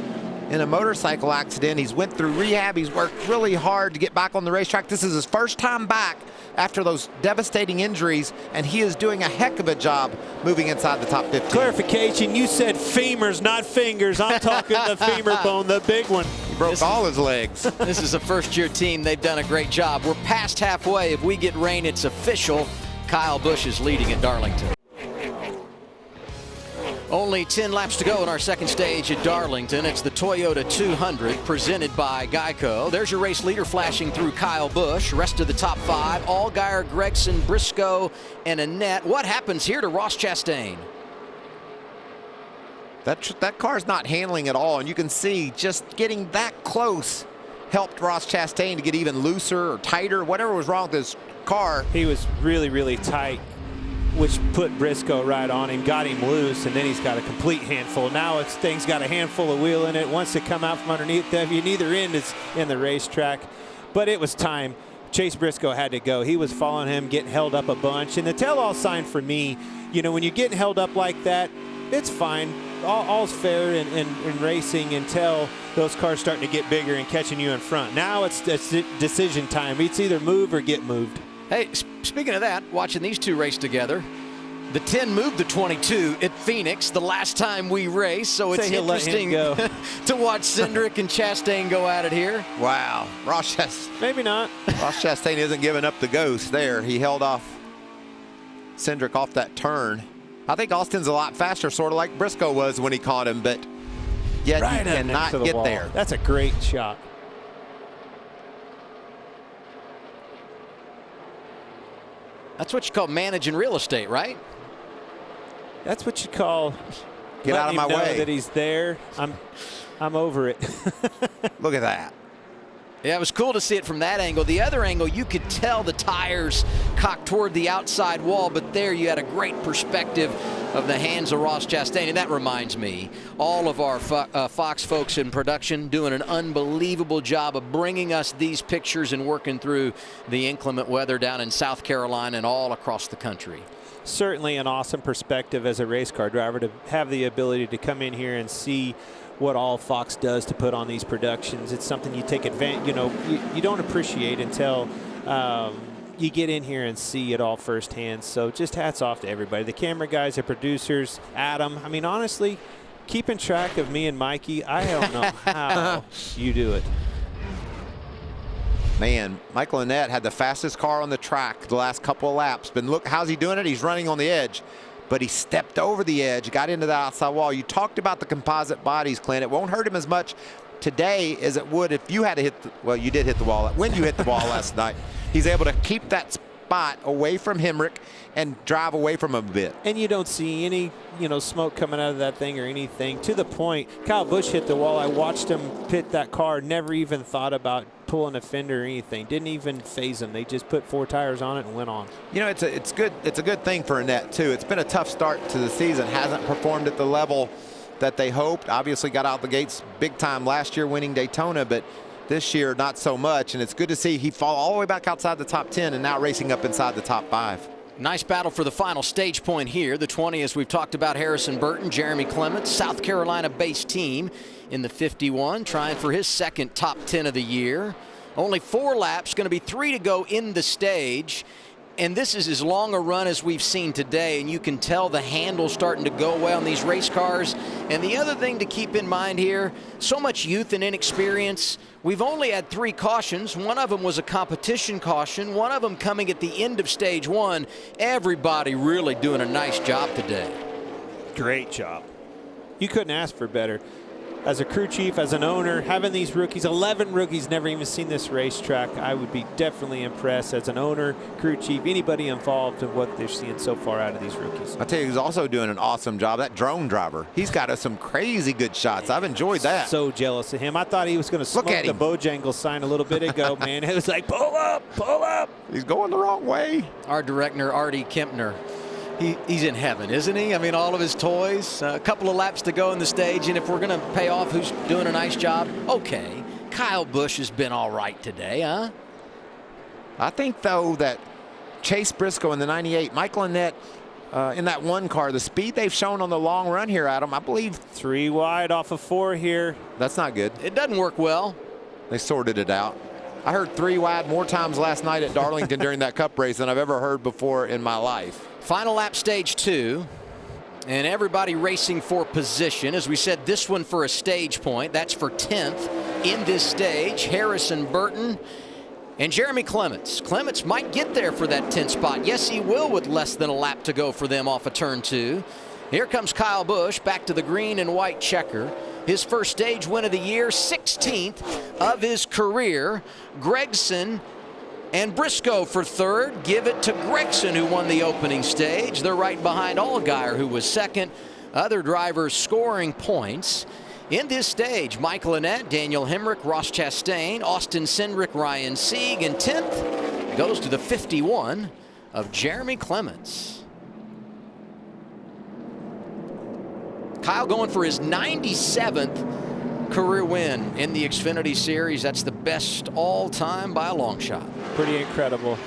in a motorcycle accident. He's went through rehab. He's worked really hard to get back on the racetrack. This is his first time back after those devastating injuries, and he is doing a heck of a job moving inside the top 15. Clarification, you said femurs, not fingers. I'm talking the femur bone, the big one. He broke all his legs. This is a first-year team. They've done a great job. We're past halfway. If we get rain, it's official. Kyle Busch is leading at Darlington. Only 10 laps to go in our second stage at Darlington. It's the Toyota 200 presented by Geico. There's your race leader flashing through Kyle Busch. Rest of the top 5, Allgaier, Gregson, Briscoe, and Annette. What happens here to Ross Chastain? That car's not handling at all, and you can see just getting that close helped Ross Chastain to get even looser or tighter, whatever was wrong with his car. He was really, really tight, which put Briscoe right on him, got him loose, and then he's got a complete handful. Now it's thing's got a handful of wheel in it. Once it come out from underneath them, neither end is in the racetrack. But it was time. Chase Briscoe had to go. He was following him, getting held up a bunch. And the tell-all sign for me, when you're getting held up like that, it's fine. All's fair in racing until those cars starting to get bigger and catching you in front. Now it's decision time. It's either move or get moved. Hey, speaking of that, watching these two race together, the 10 moved to 22 at Phoenix the last time we raced, so it's interesting to watch Cindric and Chastain go at it here. Wow. Ross Chastain. Maybe not. Ross Chastain isn't giving up the ghost there. He held off Cindric off that turn. I think Austin's a lot faster, sort of like Briscoe was when he caught him, but yet he cannot get there. That's a great shot. That's what you call managing real estate, right? That's what you call get out of my way. That he's there. I'm over it. Look at that. Yeah, it was cool to see it from that angle. The other angle, you could tell the tires cocked toward the outside wall, but there you had a great perspective of the hands of Ross Chastain. And that reminds me, all of our Fox folks in production doing an unbelievable job of bringing us these pictures and working through the inclement weather down in South Carolina and all across the country. Certainly an awesome perspective as a race car driver to have the ability to come in here and see what all Fox does to put on these productions. It's something you take advantage, you don't appreciate until you get in here and see it all firsthand. So just hats off to everybody. The camera guys, the producers, Adam. I mean, honestly, keeping track of me and Mikey, I don't know how you do it. Man, Michael Annette had the fastest car on the track the last couple of laps. But look, how's he doing it? He's running on the edge. But he stepped over the edge, got into the outside wall. You talked about the composite bodies, Clint. It won't hurt him as much today as it would if you had to hit well, you did hit the wall. When you hit the wall last night, he's able to keep that spot away from Hemrick and drive away from him a bit. And you don't see any, smoke coming out of that thing or anything. To the point, Kyle Busch hit the wall. I watched him pit that car, never even thought about pulling a fender or anything. Didn't even phase them. They just put 4 tires on it and went on. You know, it's good. It's a good thing for Annette too. It's been a tough start to the season. Hasn't performed at the level that they hoped. Obviously got out the gates big time last year winning Daytona, but this year not so much. And it's good to see he fall all the way back outside the top 10 and now racing up inside the top 5. Nice battle for the final stage point here. The 20, as we've talked about, Harrison Burton, Jeremy Clements, South Carolina-based team in the 51, trying for his second top 10 of the year. Only 4 laps, going to be 3 to go in the stage. And this is as long a run as we've seen today, and you can tell the handle's starting to go away on these race cars. And the other thing to keep in mind here, so much youth and inexperience. We've only had 3 cautions. One of them was a competition caution, one of them coming at the end of stage 1. Everybody really doing a nice job today. Great job. You couldn't ask for better. As a crew chief, as an owner, having these rookies, 11 rookies, never even seen this racetrack, I would be definitely impressed as an owner, crew chief, anybody involved in what they're seeing so far out of these rookies. I tell you, he's also doing an awesome job. That drone driver, he's got us some crazy good shots. I've enjoyed that. So jealous of him. I thought he was going to smoke the Bojangles sign a little bit ago, man. It was like, pull up, pull up. He's going the wrong way. Our director, Artie Kempner, he's in heaven, isn't he? I mean, all of his toys, a couple of laps to go in the stage, and if we're going to pay off who's doing a nice job, okay. Kyle Busch has been all right today, huh? I think, though, that Chase Briscoe in the 98, Michael Annette in that 1 car, the speed they've shown on the long run here, Adam, I believe 3 wide off of 4 here. That's not good. It doesn't work well. They sorted it out. I heard 3 wide more times last night at Darlington during that Cup race than I've ever heard before in my life. Final lap, stage 2, and everybody racing for position. As we said, this one for a stage point. That's for 10th in this stage. Harrison Burton and Jeremy Clements. Clements might get there for that 10th spot. Yes, he will, with less than a lap to go for them off of turn 2. Here comes Kyle Busch back to the green and white checker. His first stage win of the year, 16th of his career. Gregson and Briscoe for 3rd. Give it to Gregson, who won the opening stage. They're right behind Allgaier, who was 2nd. Other drivers scoring points. In this stage, Michael Annette, Daniel Hemrick, Ross Chastain, Austin Cindric, Ryan Sieg, and 10th goes to the 51 of Jeremy Clements. Kyle going for his 97th career win in the Xfinity Series. That's the best all time by a long shot. Pretty incredible.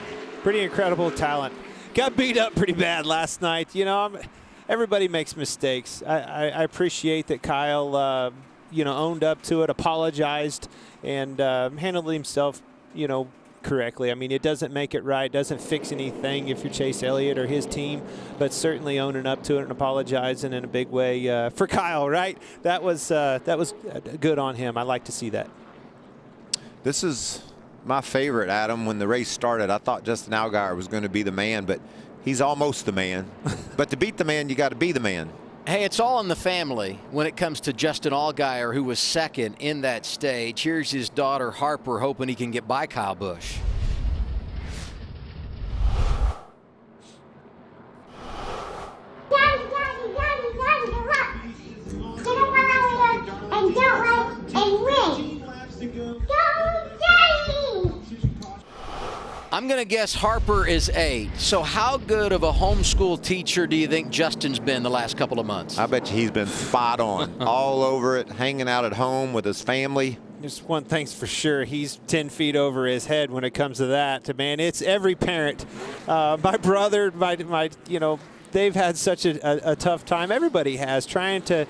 Pretty incredible talent. Got beat up pretty bad last night. You know, everybody makes mistakes. I appreciate that Kyle, you know, owned up to it, apologized, and handled himself, you know, correctly. I mean, it doesn't make it right, doesn't fix anything if you're Chase Elliott or his team, but certainly owning up to it and apologizing in a big way for Kyle, right? That was good on him. I like to see that. This is my favorite, Adam. When the race started, I thought Justin Allgaier was going to be the man, but he's almost the man. But to beat the man, you got to be the man. Hey, it's all in the family when it comes to Justin Allgaier, who was 2nd in that stage. Here's his daughter, Harper, hoping he can get by Kyle Busch. Daddy, Daddy, Daddy, Daddy, look. Get up around here and don't let and win. Go, Daddy! I'm going to guess Harper is 8. So how good of a homeschool teacher do you think Justin's been the last couple of months? I bet you he's been spot on, all over it, hanging out at home with his family. Just one thing's for sure, he's 10 feet over his head when it comes to that. Man, it's every parent. My brother, my you know, they've had such a tough time. Everybody has, trying to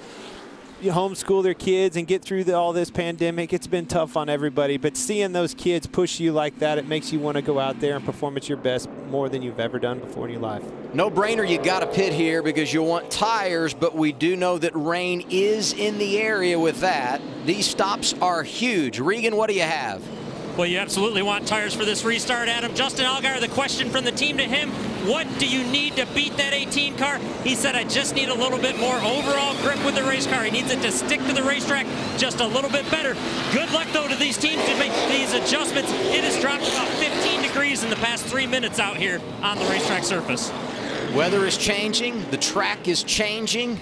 homeschool their kids and get through all this pandemic. It's been tough on everybody, but seeing those kids push you like that, it makes you want to go out there and perform at your best more than you've ever done before in your life. No brainer, you got to pit here because you want tires, but we do know that rain is in the area with that. These stops are huge. Regan, what do you have? Well, you absolutely want tires for this restart, Adam. Justin Allgaier, the question from the team to him, what do you need to beat that 18 car? He said, I just need a little bit more overall grip with the race car. He needs it to stick to the racetrack just a little bit better. Good luck, though, to these teams to make these adjustments. It has dropped about 15 degrees in the past 3 minutes out here on the racetrack surface. Weather is changing, the track is changing,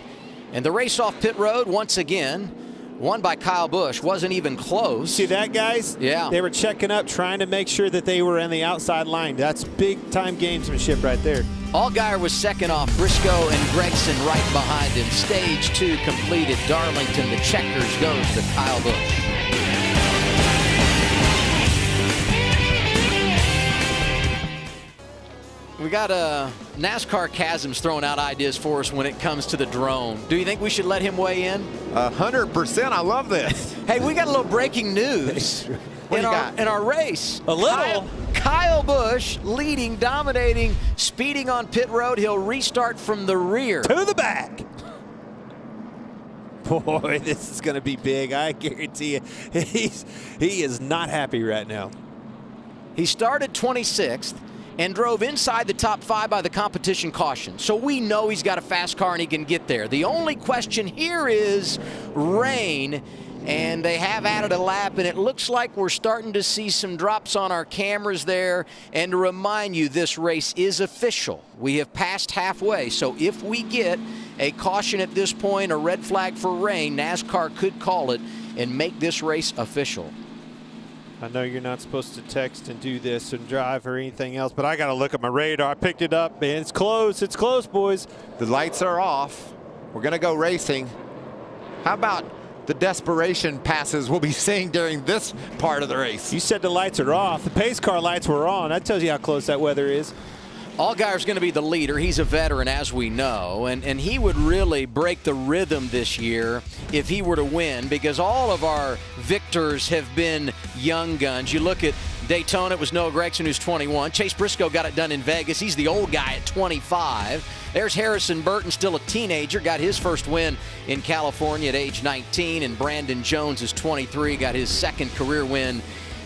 and the race off pit road once again Won by Kyle Busch. Wasn't even close. See that, guys? Yeah. They were checking up, trying to make sure that they were on the outside line. That's big-time gamesmanship right there. Allgaier was second off. Briscoe and Gregson right behind him. Stage 2 completed. Darlington, the checkers, goes to Kyle Busch. We got NASCAR Chasm's throwing out ideas for us when it comes to the drone. Do you think we should let him weigh in? 100%. I love this. Hey, we got a little breaking news in our race. A little? Kyle Busch leading, dominating, speeding on pit road. He'll restart from the rear. To the back. Boy, this is going to be big. I guarantee you. He is not happy right now. He started 26th. And drove inside the top 5 by the competition caution. So we know he's got a fast car and he can get there. The only question here is rain, and they have added a lap, and it looks like we're starting to see some drops on our cameras there. And to remind you, this race is official. We have passed halfway, so if we get a caution at this point, a red flag for rain, NASCAR could call it and make this race official. I know you're not supposed to text and do this and drive or anything else, but I got to look at my radar. I picked it up, man. It's close. It's close, boys. The lights are off. We're going to go racing. How about the desperation passes we'll be seeing during this part of the race? You said the lights are off. The pace car lights were on. That tells you how close that weather is. Allgaier's going to be the leader. He's a veteran, as we know, and he would really break the rhythm this year if he were to win, because all of our victors have been young guns. You look at Daytona, it was Noah Gragson, who's 21. Chase Briscoe got it done in Vegas. He's the old guy at 25. There's Harrison Burton, still a teenager, got his first win in California at age 19, and Brandon Jones is 23, got his second career win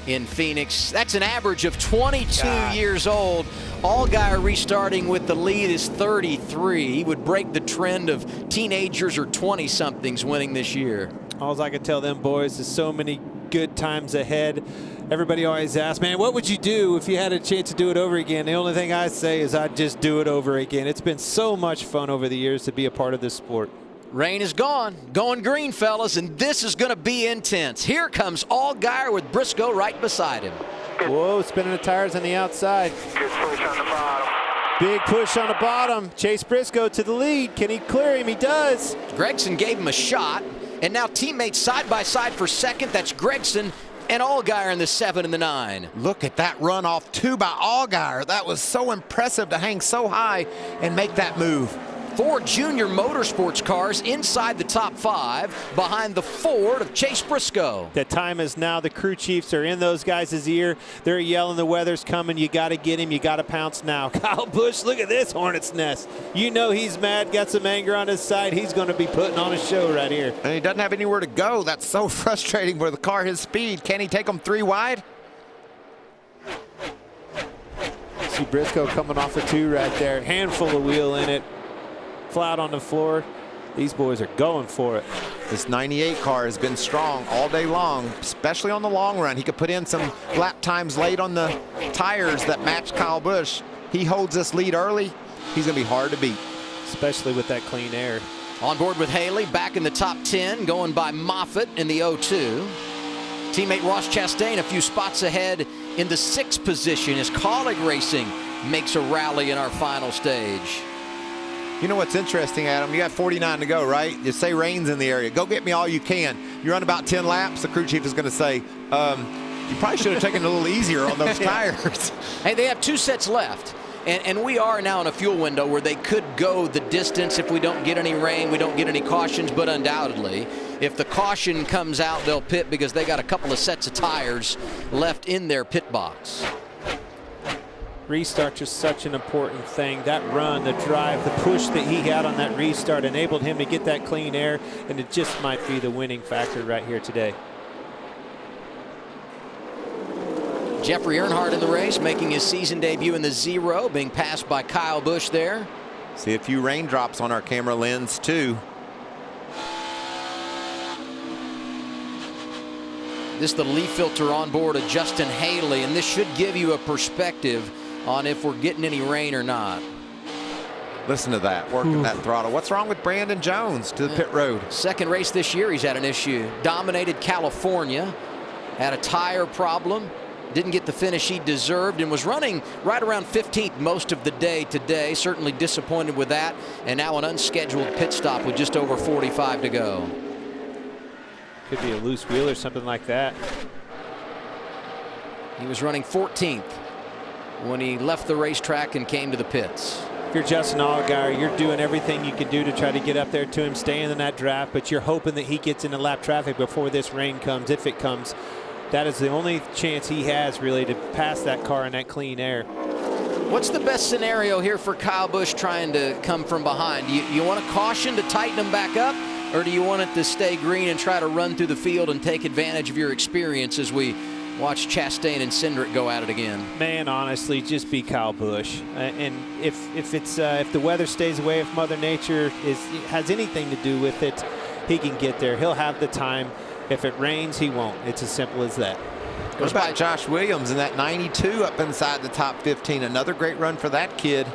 in Phoenix. That's an average of 22 years old. Allgaier restarting with the lead is 33. He would break the trend of teenagers or 20-somethings winning this year. All I can tell them boys is so many good times ahead. Everybody always asks, man, what would you do if you had a chance to do it over again? The only thing I say is I'd just do it over again. It's been so much fun over the years to be a part of this sport. Rain is gone. Going green, fellas, and this is going to be intense. Here comes Allgaier with Briscoe right beside him. Whoa, spinning the tires on the outside. Good push on the bottom. Big push on the bottom. Chase Briscoe to the lead. Can he clear him? He does. Gregson gave him a shot, and now teammates side by side for second. That's Gregson and Allgaier in the 7 and the 9. Look at that run off 2 by Allgaier. That was so impressive to hang so high and make that move. 4 junior motorsports cars inside the top 5 behind the Ford of Chase Briscoe. The time is now. The crew chiefs are in those guys' ear. They're yelling, the weather's coming. You got to get him. You got to pounce now. Kyle Busch, look at this hornet's nest. You know he's mad, got some anger on his side. He's going to be putting on a show right here. And he doesn't have anywhere to go. That's so frustrating with a car his speed. Can he take them 3 wide? See Briscoe coming off a 2 right there. Handful of wheel in it. Flat on the floor. These boys are going for it. This 98 car has been strong all day long, especially on the long run. He could put in some lap times late on the tires that match Kyle Busch. He holds this lead early. He's going to be hard to beat. Especially with that clean air. On board with Haley, back in the top 10, going by Moffitt in the 02. Teammate Ross Chastain a few spots ahead in the 6th position as Colleague Racing makes a rally in our final stage. You know what's interesting, Adam? You got 49 to go, right? You say rain's in the area. Go get me all you can. You run about 10 laps, the crew chief is going to say, you probably should have taken it a little easier on those tires. Hey, they have 2 sets left. And we are now in a fuel window where they could go the distance if we don't get any rain, we don't get any cautions, but undoubtedly, if the caution comes out, they'll pit because they got a couple of sets of tires left in their pit box. Restart is such an important thing. That run, the drive, the push that he had on that restart enabled him to get that clean air, and it just might be the winning factor right here today. Jeffrey Earnhardt in the race, making his season debut in the 0, being passed by Kyle Busch there. See a few raindrops on our camera lens too. This is the leaf filter on board of Justin Haley, and this should give you a perspective on if we're getting any rain or not. Listen to that, working that throttle. What's wrong with Brandon Jones to the pit road? Second race this year, he's had an issue. Dominated California, had a tire problem, didn't get the finish he deserved, and was running right around 15th most of the day today. Certainly disappointed with that, and now an unscheduled pit stop with just over 45 to go. Could be a loose wheel or something like that. He was running 14th when he left the racetrack and came to the pits. If you're Justin Allgaier, you're doing everything you can do to try to get up there to him, staying in that draft, but you're hoping that he gets into lap traffic before this rain comes, if it comes. That is the only chance he has, really, to pass that car in that clean air. What's the best scenario here for Kyle Busch trying to come from behind? You want a caution to tighten him back up, or do you want it to stay green and try to run through the field and take advantage of your experience as we watch Chastain and Cindric go at it again? Man, honestly, just be Kyle Busch. And if the weather stays away, if Mother Nature has anything to do with it, he can get there. He'll have the time. If it rains, he won't. It's as simple as that. What about Josh Williams in that 92 up inside the top 15? Another great run for that kid.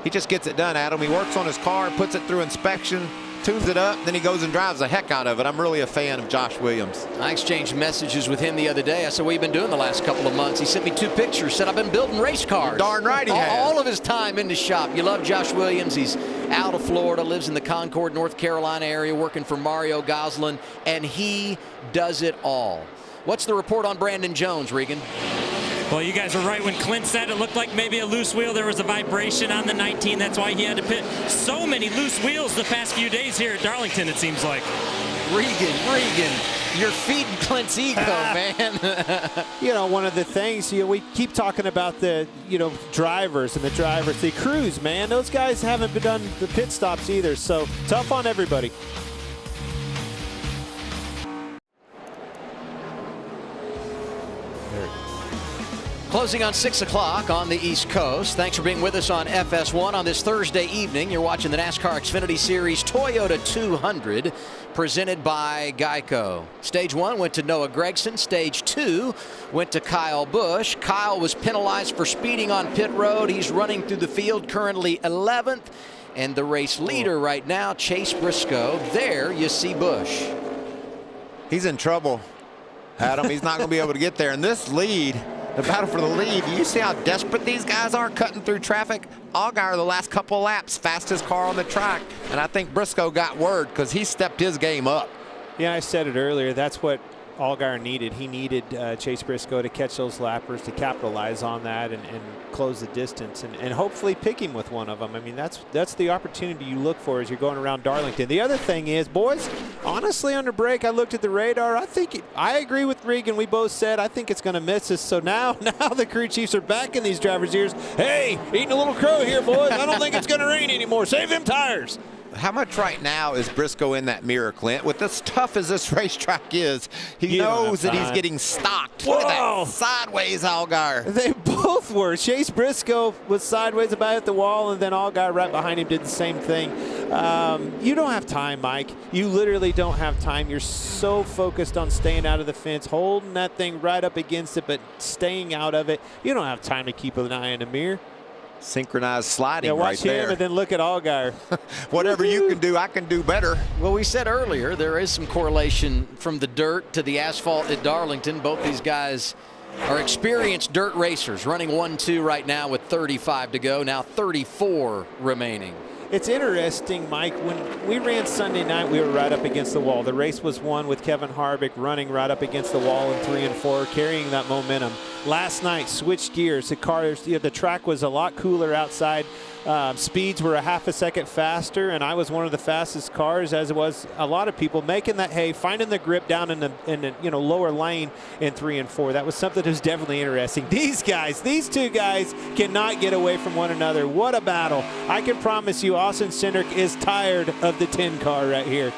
He just gets it done, Adam. He works on his car, puts it through inspection, tunes it up, then he goes and drives the heck out of it. I'm really a fan of Josh Williams. I exchanged messages with him the other day. I said, what have you been doing the last couple of months? He sent me 2 pictures, said, I've been building race cars. Darn right he has. All of his time in the shop. You love Josh Williams. He's out of Florida, lives in the Concord, North Carolina area, working for Mario Goslin, and he does it all. What's the report on Brandon Jones, Regan? Well, you guys were right when Clint said it looked like maybe a loose wheel. There was a vibration on the 19. That's why he had to pit. So many loose wheels the past few days here at Darlington, it seems like. Regan, you're feeding Clint's ego, man. You know, one of the things, we keep talking about the, drivers and the drivers, the crews, man. Those guys haven't been done the pit stops either, so tough on everybody. Closing on 6 o'clock on the East Coast. Thanks for being with us on FS1 on this Thursday evening. You're watching the NASCAR Xfinity Series Toyota 200 presented by Geico. Stage 1 went to Noah Gragson. Stage 2 went to Kyle Busch. Kyle was penalized for speeding on pit road. He's running through the field, currently 11th. And the race leader right now, Chase Briscoe. There you see Busch. He's in trouble, Adam. He's not going to be able to get there. And this lead, the battle for the lead, you see how desperate these guys are cutting through traffic? Allgaier the last couple of laps, fastest car on the track. And I think Briscoe got word because he stepped his game up. Yeah, I said it earlier. That's what Allgaier needed. He needed Chase Briscoe to catch those lappers, to capitalize on that and close the distance and hopefully pick him with one of them. I mean, that's the opportunity you look for as you're going around Darlington. The other thing is, boys, honestly, under break, I looked at the radar. I agree with Regan. We both said I think it's going to miss us. So now the crew chiefs are back in these drivers' ears. Hey, eating a little crow here, boys. I don't think it's going to rain anymore. Save them tires. How much right now is Briscoe in that mirror, Clint? With as tough as this racetrack is, he knows that he's getting stocked. Look at that sideways Allgaier. They both were. Chase Briscoe was sideways about at the wall, and then Allgaier right behind him did the same thing. You don't have time, Mike. You literally don't have time. You're so focused on staying out of the fence, holding that thing right up against it, but staying out of it. You don't have time to keep an eye in the mirror. Synchronized sliding watch right there. him and then look at Allgaier. Whatever you can do, I can do better. Well, we said earlier there is some correlation from the dirt to the asphalt at Darlington. Both these guys are experienced dirt racers, running 1-2 right now with 35 to go, now 34 remaining. It's interesting, Mike, when we ran Sunday night, we were right up against the wall. The race was won with Kevin Harvick running right up against the wall in 3 and 4, carrying that momentum. Last night, switched gears. The track was a lot cooler outside. Speeds were a half a second faster, and I was one of the fastest cars, as it was a lot of people making that hay, finding the grip down in the lower lane in 3 and 4. That was something that was definitely interesting. These two guys cannot get away from one another. What a battle. I can promise you Austin Cindric is tired of the 10 car right here.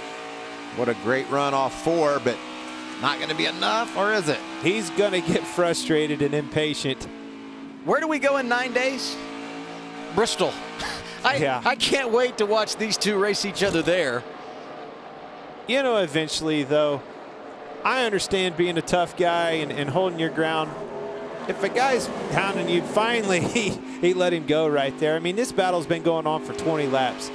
What a great run off 4, but not going to be enough, or is it? He's going to get frustrated and impatient. Where do we go in 9 days? Bristol. I can't wait to watch these two race each other there. Eventually, though, I understand being a tough guy and holding your ground. if a guy's hounding you, finally he let him go right there. I mean, this battle's been going on for 20 laps.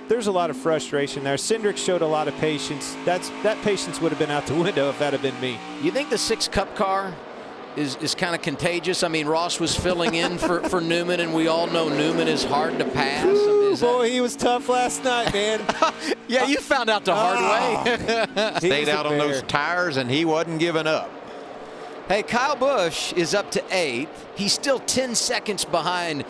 There's a lot of frustration there. Cindric showed a lot of patience. That patience would have been out the window if that had been me. You think the 6 Cup car is kind of contagious? I mean, Ross was filling in for Newman, and we all know Newman is hard to pass. Ooh, boy, he was tough last night, man. Yeah, you found out the hard way. Stayed out on those tires, and he wasn't giving up. Hey, Kyle Busch is up to 8th. He's still 10 seconds behind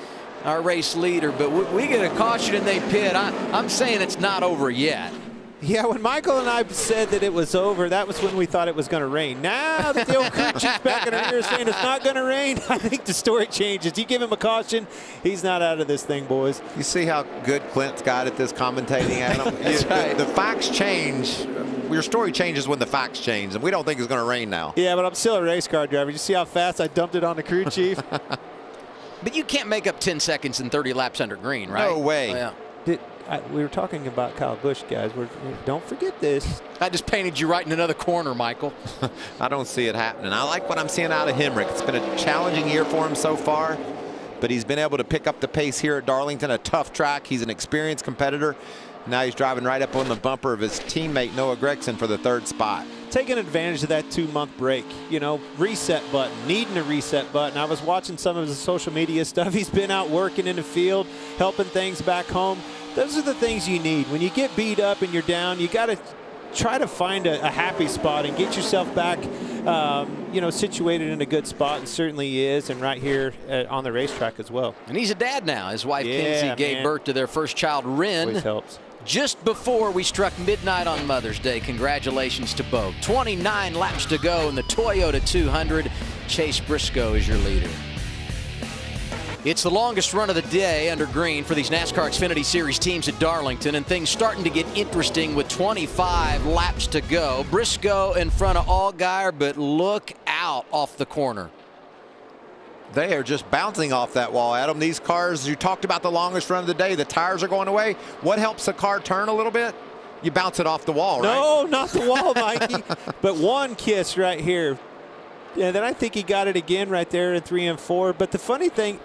our race leader, but we get a caution and they pit. I'm saying it's not over yet. Yeah, when Michael and I said that it was over, that was when we thought it was going to rain. Now that the old coach is back in our ear saying it's not going to rain, I think the story changes. You give him a caution, he's not out of this thing, boys. You see how good Clint's got at this commentating, Adam? That's right. The facts change. Your story changes when the facts change, and we don't think it's going to rain now. Yeah, but I'm still a race car driver. You see how fast I dumped it on the crew chief? But you can't make up 10 seconds in 30 laps under green, right? No way. Oh, yeah. We were talking about Kyle Busch, guys. Don't forget this. I just painted you right in another corner, Michael. I don't see it happening. I like what I'm seeing out of Hemrick. It's been a challenging year for him so far, but he's been able to pick up the pace here at Darlington, a tough track. He's an experienced competitor. Now he's driving right up on the bumper of his teammate Noah Gragson for the 3rd spot. Taking advantage of that 2-month break, reset button, needing a reset button. I was watching some of his social media stuff. He's been out working in the field, helping things back home. Those are the things you need. When you get beat up and you're down, you got to try to find a happy spot and get yourself back, situated in a good spot, and certainly he is, and right here on the racetrack as well. And he's a dad now. His wife, Kenzie, gave birth to their first child, Ren. Always helps. Just before we struck midnight on Mother's Day. Congratulations to both. 29 laps to go in the Toyota 200. Chase Briscoe is your leader. It's the longest run of the day under green for these NASCAR Xfinity Series teams at Darlington, and things starting to get interesting with 25 laps to go. Briscoe in front of Allgaier, but look out off the corner. They are just bouncing off that wall, Adam. These cars, you talked about the longest run of the day. The tires are going away. What helps the car turn a little bit? You bounce it off the wall, right? No, not the wall, Mikey. But one kiss right here. And then I think he got it again right there in 3 and 4. But the funny thing,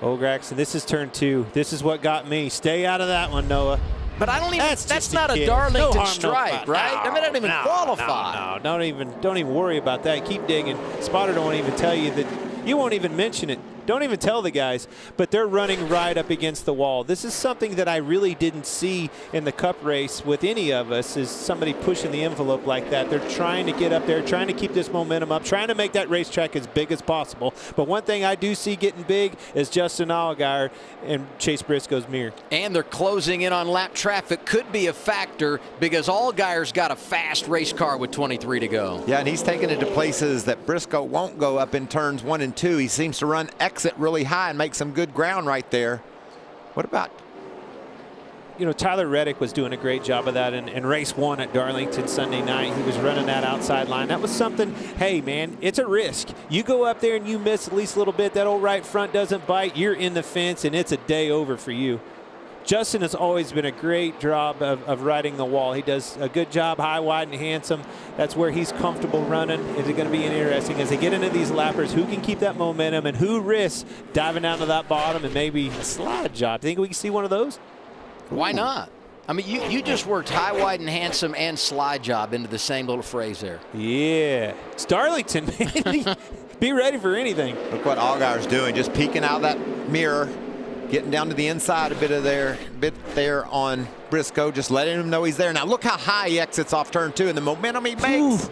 Gragson, this is turn 2. This is what got me. Stay out of that one, Noah. But I don't even. That's not a Darlington stripe, right? I mean, I don't even qualify. No, don't even worry about that. Keep digging. Spotter don't even tell you that. You won't even mention it. Don't even tell the guys, but they're running right up against the wall. This is something that I really didn't see in the Cup race with any of us, is somebody pushing the envelope like that. They're trying to get up there, trying to keep this momentum up, trying to make that racetrack as big as possible. But one thing I do see getting big is Justin Allgaier and Chase Briscoe's mirror. And they're closing in on lap traffic. Could be a factor because Allgaier's got a fast race car with 23 to go. Yeah, and he's taking it to places that Briscoe won't go up in turns 1 and 2. He seems to run exit really high and make some good ground right there. What about? Tyler Reddick was doing a great job of that in race 1 at Darlington Sunday night. He was running that outside line. That was something, hey, man, it's a risk. You go up there and you miss at least a little bit, that old right front doesn't bite, you're in the fence, and it's a day over for you. Justin has always been a great job of riding the wall. He does a good job, high, wide, and handsome. That's where he's comfortable running. Is it going to be interesting as they get into these lappers? Who can keep that momentum and who risks diving down to that bottom and maybe a slide job? Think we can see one of those? Why not? I mean, you just worked high, wide, and handsome and slide job into the same little phrase there. Yeah. It's Darlington, man. Be ready for anything. Look what Allgaier's doing, just peeking out that mirror, getting down to the inside a bit there on Briscoe, just letting him know he's there. Now look how high he exits off turn 2 and the momentum he makes.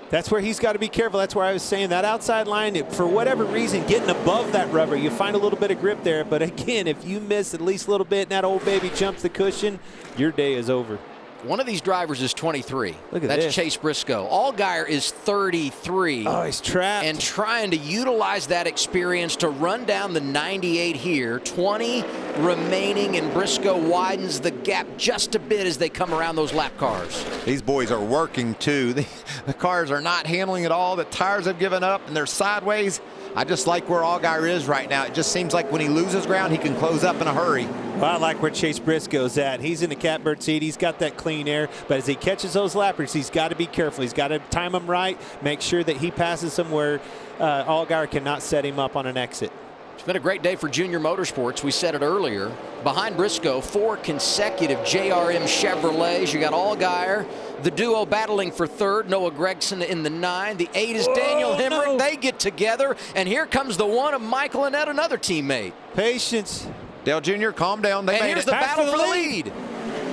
That's where he's got to be careful. That's where I was saying that outside line, for whatever reason, getting above that rubber, you find a little bit of grip there. But again, if you miss at least a little bit and that old baby jumps the cushion, your day is over. One of these drivers is 23. Look at That's this. Chase Briscoe. Allgaier is 33. Oh, he's trapped. And trying to utilize that experience to run down the 98 here. 20 remaining, and Briscoe widens the gap just a bit as they come around those lap cars. These boys are working too. The cars are not handling it all. The tires have given up and they're sideways. I just like where Allgaier is right now. It just seems like when he loses ground, he can close up in a hurry. Well, I like where Chase Briscoe's at. He's in the catbird seat. He's got that clean air. But as he catches those lappers, he's got to be careful. He's got to time them right, make sure that he passes somewhere Allgaier cannot set him up on an exit. It's been a great day for Junior Motorsports. We said it earlier. Behind Briscoe, 4 consecutive JRM Chevrolets. You got Allgaier, the duo battling for 3rd, Noah Gragson in the 9. The 8 is Daniel Hemrick. No. They get together, and here comes the 1 of Michael Annett, another teammate. Patience. Dale Jr., calm down. They and made here's it. the battle for the lead.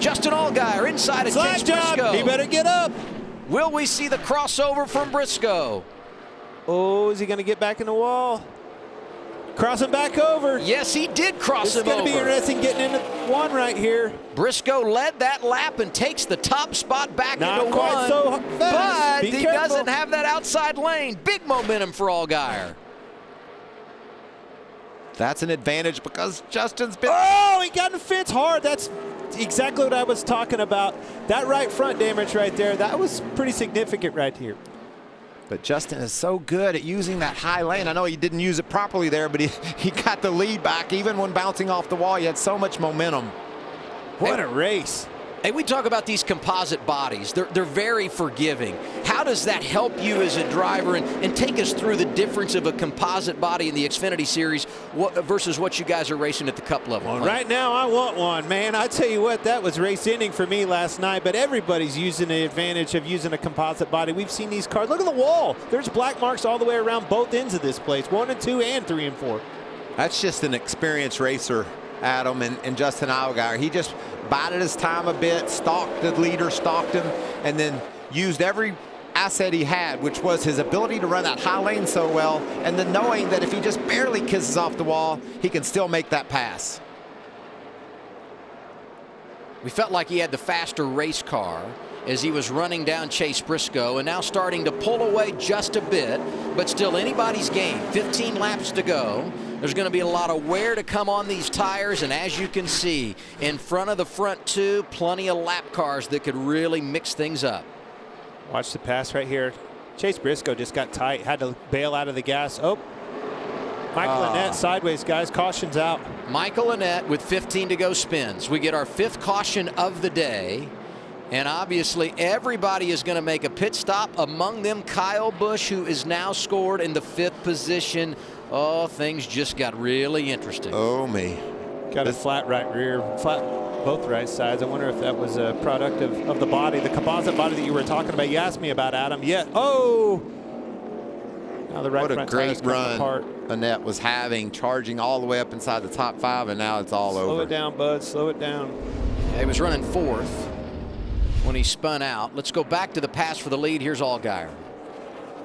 Justin Allgaier inside of Chase Briscoe. He better get up. Will we see the crossover from Briscoe? Oh, is he going to get back in the wall? Crossing back over. Yes, he did cross him over. It's going to be interesting getting into 1 right here. Briscoe led that lap and takes the top spot back Not into quite 1. So fast. But he doesn't have that outside lane. Big momentum for Allgaier. That's an advantage because Justin's been... Oh, he got in the fence hard. That's exactly what I was talking about. That right front damage right there, that was pretty significant right here. But Justin is so good at using that high lane. I know he didn't use it properly there, but he got the lead back. Even when bouncing off the wall, he had so much momentum. What a race. Hey, we talk about these composite bodies. They're very forgiving. How does that help you as a driver? And take us through the difference of a composite body in the Xfinity Series versus what you guys are racing at the Cup level. Well, right now, I want one, man. I tell you what, that was race ending for me last night, but everybody's using the advantage of using a composite body. We've seen these cars. Look at the wall. There's black marks all the way around both ends of this place, 1 and 2 and 3 and 4. That's just an experienced racer, Adam, and Justin Allgaier. He just bided his time a bit, stalked the leader, stalked him, and then used every asset he had, which was his ability to run that high lane so well, and then knowing that if he just barely kisses off the wall, he can still make that pass. We felt like he had the faster race car as he was running down Chase Briscoe, and now starting to pull away just a bit, but still anybody's game. 15 laps to go. There's going to be a lot of wear to come on these tires, and as you can see, in front of the front 2, plenty of lap cars that could really mix things up. Watch the pass right here. Chase Briscoe just got tight, had to bail out of the gas. Oh, Michael Annett sideways, guys. Caution's out. Michael Annett with 15 to go spins. We get our 5th caution of the day. And obviously everybody is going to make a pit stop, among them Kyle Busch, who is now scored in the 5th position. Oh, things just got really interesting. Oh, me. Got a flat right rear, flat both right sides. I wonder if that was a product of the body, the composite body that you were talking about. You asked me about, Adam. Yeah. Oh! Now the right what front a great run apart. Annett was having, charging all the way up inside the top 5, and now it's all over. Slow it down, bud. Slow it down. Yeah, he was running 4th when he spun out. Let's go back to the pass for the lead. Here's Allgaier.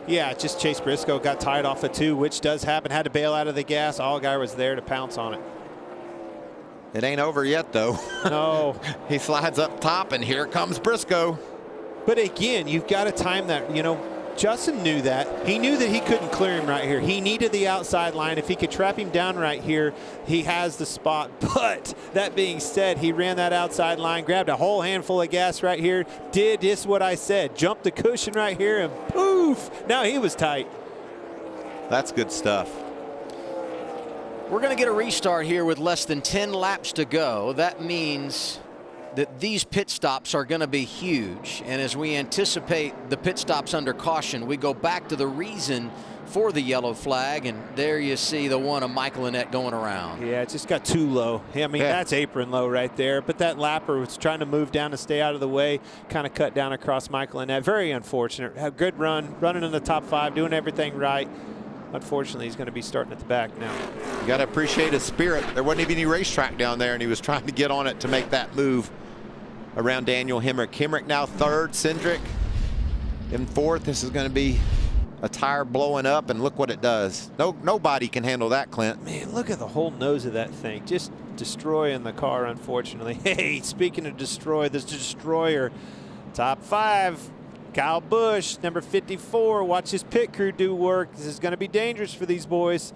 Yeah, just Chase Briscoe got tied off of 2, which does happen. Had to bail out of the gas. Allgaier was there to pounce on it. It ain't over yet, though. No. He slides up top, and here comes Briscoe. But again, you've got to time that. You know, Justin knew that. He knew that he couldn't clear him right here. He needed the outside line. If he could trap him down right here, he has the spot. But that being said, he ran that outside line, grabbed a whole handful of gas right here, did just what I said, jumped the cushion right here, and poof, now he was tight. That's good stuff. We're going to get a restart here with less than 10 laps to go. That means that these pit stops are going to be huge. And as we anticipate the pit stops under caution, we go back to the reason for the yellow flag. And there you see the 1 of Michael Annett going around. Yeah, it just got too low. I mean, that's apron low right there. But that lapper was trying to move down to stay out of the way, kind of cut down across Michael Annett. Very unfortunate. A good run, running in the top 5, doing everything right. Unfortunately, he's going to be starting at the back now. You got to appreciate his spirit. There wasn't even any racetrack down there, and he was trying to get on it to make that move around Daniel Hemrick. Hemrick now 3rd, Cindric in 4th. This is going to be a tire blowing up, and look what it does. Nobody can handle that, Clint. Man, look at the whole nose of that thing. Just destroying the car, unfortunately. Hey, speaking of destroy, this destroyer, top 5. Kyle Busch, number 54. Watch his pit crew do work. This is going to be dangerous for these boys.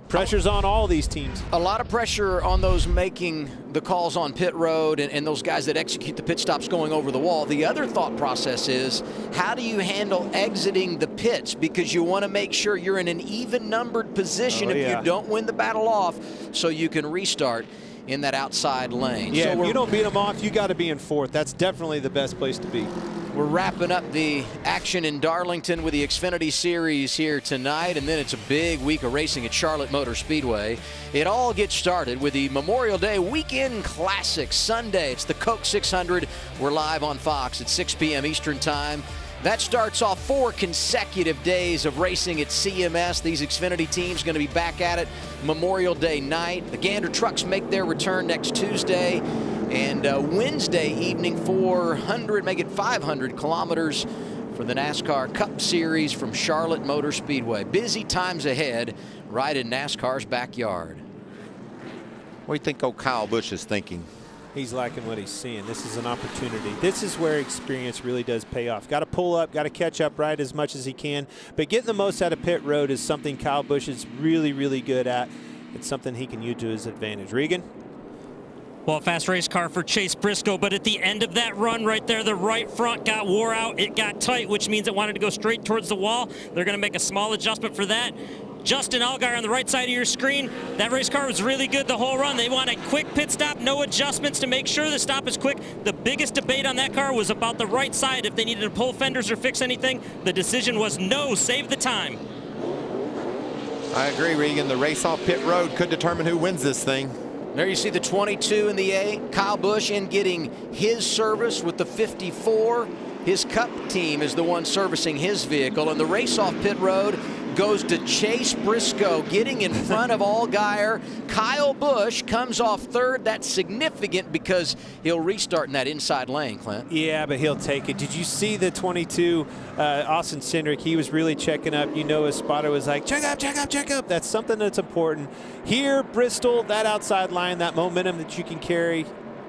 Pressure's on all these teams. A lot of pressure on those making the calls on pit road and those guys that execute the pit stops going over the wall. The other thought process is, how do you handle exiting the pits? Because you want to make sure you're in an even-numbered position if you don't win the battle off, so you can restart in that outside lane. Yeah, so if you don't beat them off, you got to be in fourth. That's definitely the best place to be. We're wrapping up the action in Darlington with the Xfinity Series here tonight, and then it's a big week of racing at Charlotte Motor Speedway. It all gets started with the Memorial Day Weekend Classic Sunday. It's the Coke 600. We're live on Fox at 6 p.m. Eastern Time. That starts off 4 consecutive days of racing at CMS. These Xfinity teams going to be back at it Memorial Day night. The Gander trucks make their return next Tuesday. And Wednesday evening, 400, make it 500 kilometers for the NASCAR Cup Series from Charlotte Motor Speedway. Busy times ahead right in NASCAR's backyard. What do you think old Kyle Busch is thinking? He's liking what he's seeing. This is an opportunity. This is where experience really does pay off. Got to pull up, got to catch up right as much as he can. But getting the most out of pit road is something Kyle Busch is really, really good at. It's something he can use to his advantage. Regan? Well, fast race car for Chase Briscoe, but at the end of that run right there, the right front got wore out. It got tight, which means it wanted to go straight towards the wall. They're going to make a small adjustment for that. Justin Allgaier on the right side of your screen. That race car was really good the whole run. They want a quick pit stop, no adjustments to make sure the stop is quick. The biggest debate on that car was about the right side, if they needed to pull fenders or fix anything. The decision was no, save the time. I agree, Regan. The race off pit road could determine who wins this thing. There you see the 22 in the 8. Kyle Busch in getting his service with the 54. His Cup team is the one servicing his vehicle. And the race off pit road goes to Chase Briscoe, getting in front of Allgaier. Kyle Busch comes off third. That's significant because he'll restart in that inside lane, Clint. Yeah, but he'll take it. Did you see the 22, Austin Cindric? He was really checking up. You know, his spotter was like, check up, check up, check up. That's something that's important. Here, Bristol, that outside line, that momentum that you can carry,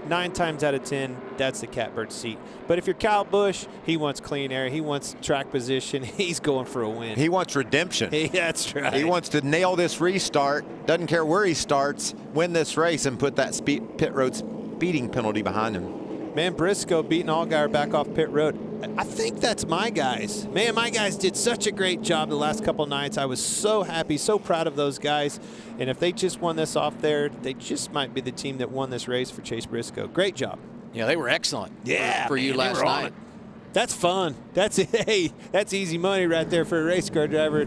9 times out of 10, that's the catbird seat. But if you're Kyle Busch, he wants clean air. He wants track position. He's going for a win. He wants redemption. Yeah, that's right. He wants to nail this restart. Doesn't care where he starts, win this race, and put that pit road speeding penalty behind him. Man, Briscoe beating Allgaier back off pit road. I think that's my guys. Man, my guys did such a great job the last couple nights. I was so happy, so proud of those guys. And if they just won this off there, they just might be the team that won this race for Chase Briscoe. Great job. Yeah, they were excellent. Yeah, for you last night. That's fun. That's hey, that's easy money right there for a race car driver.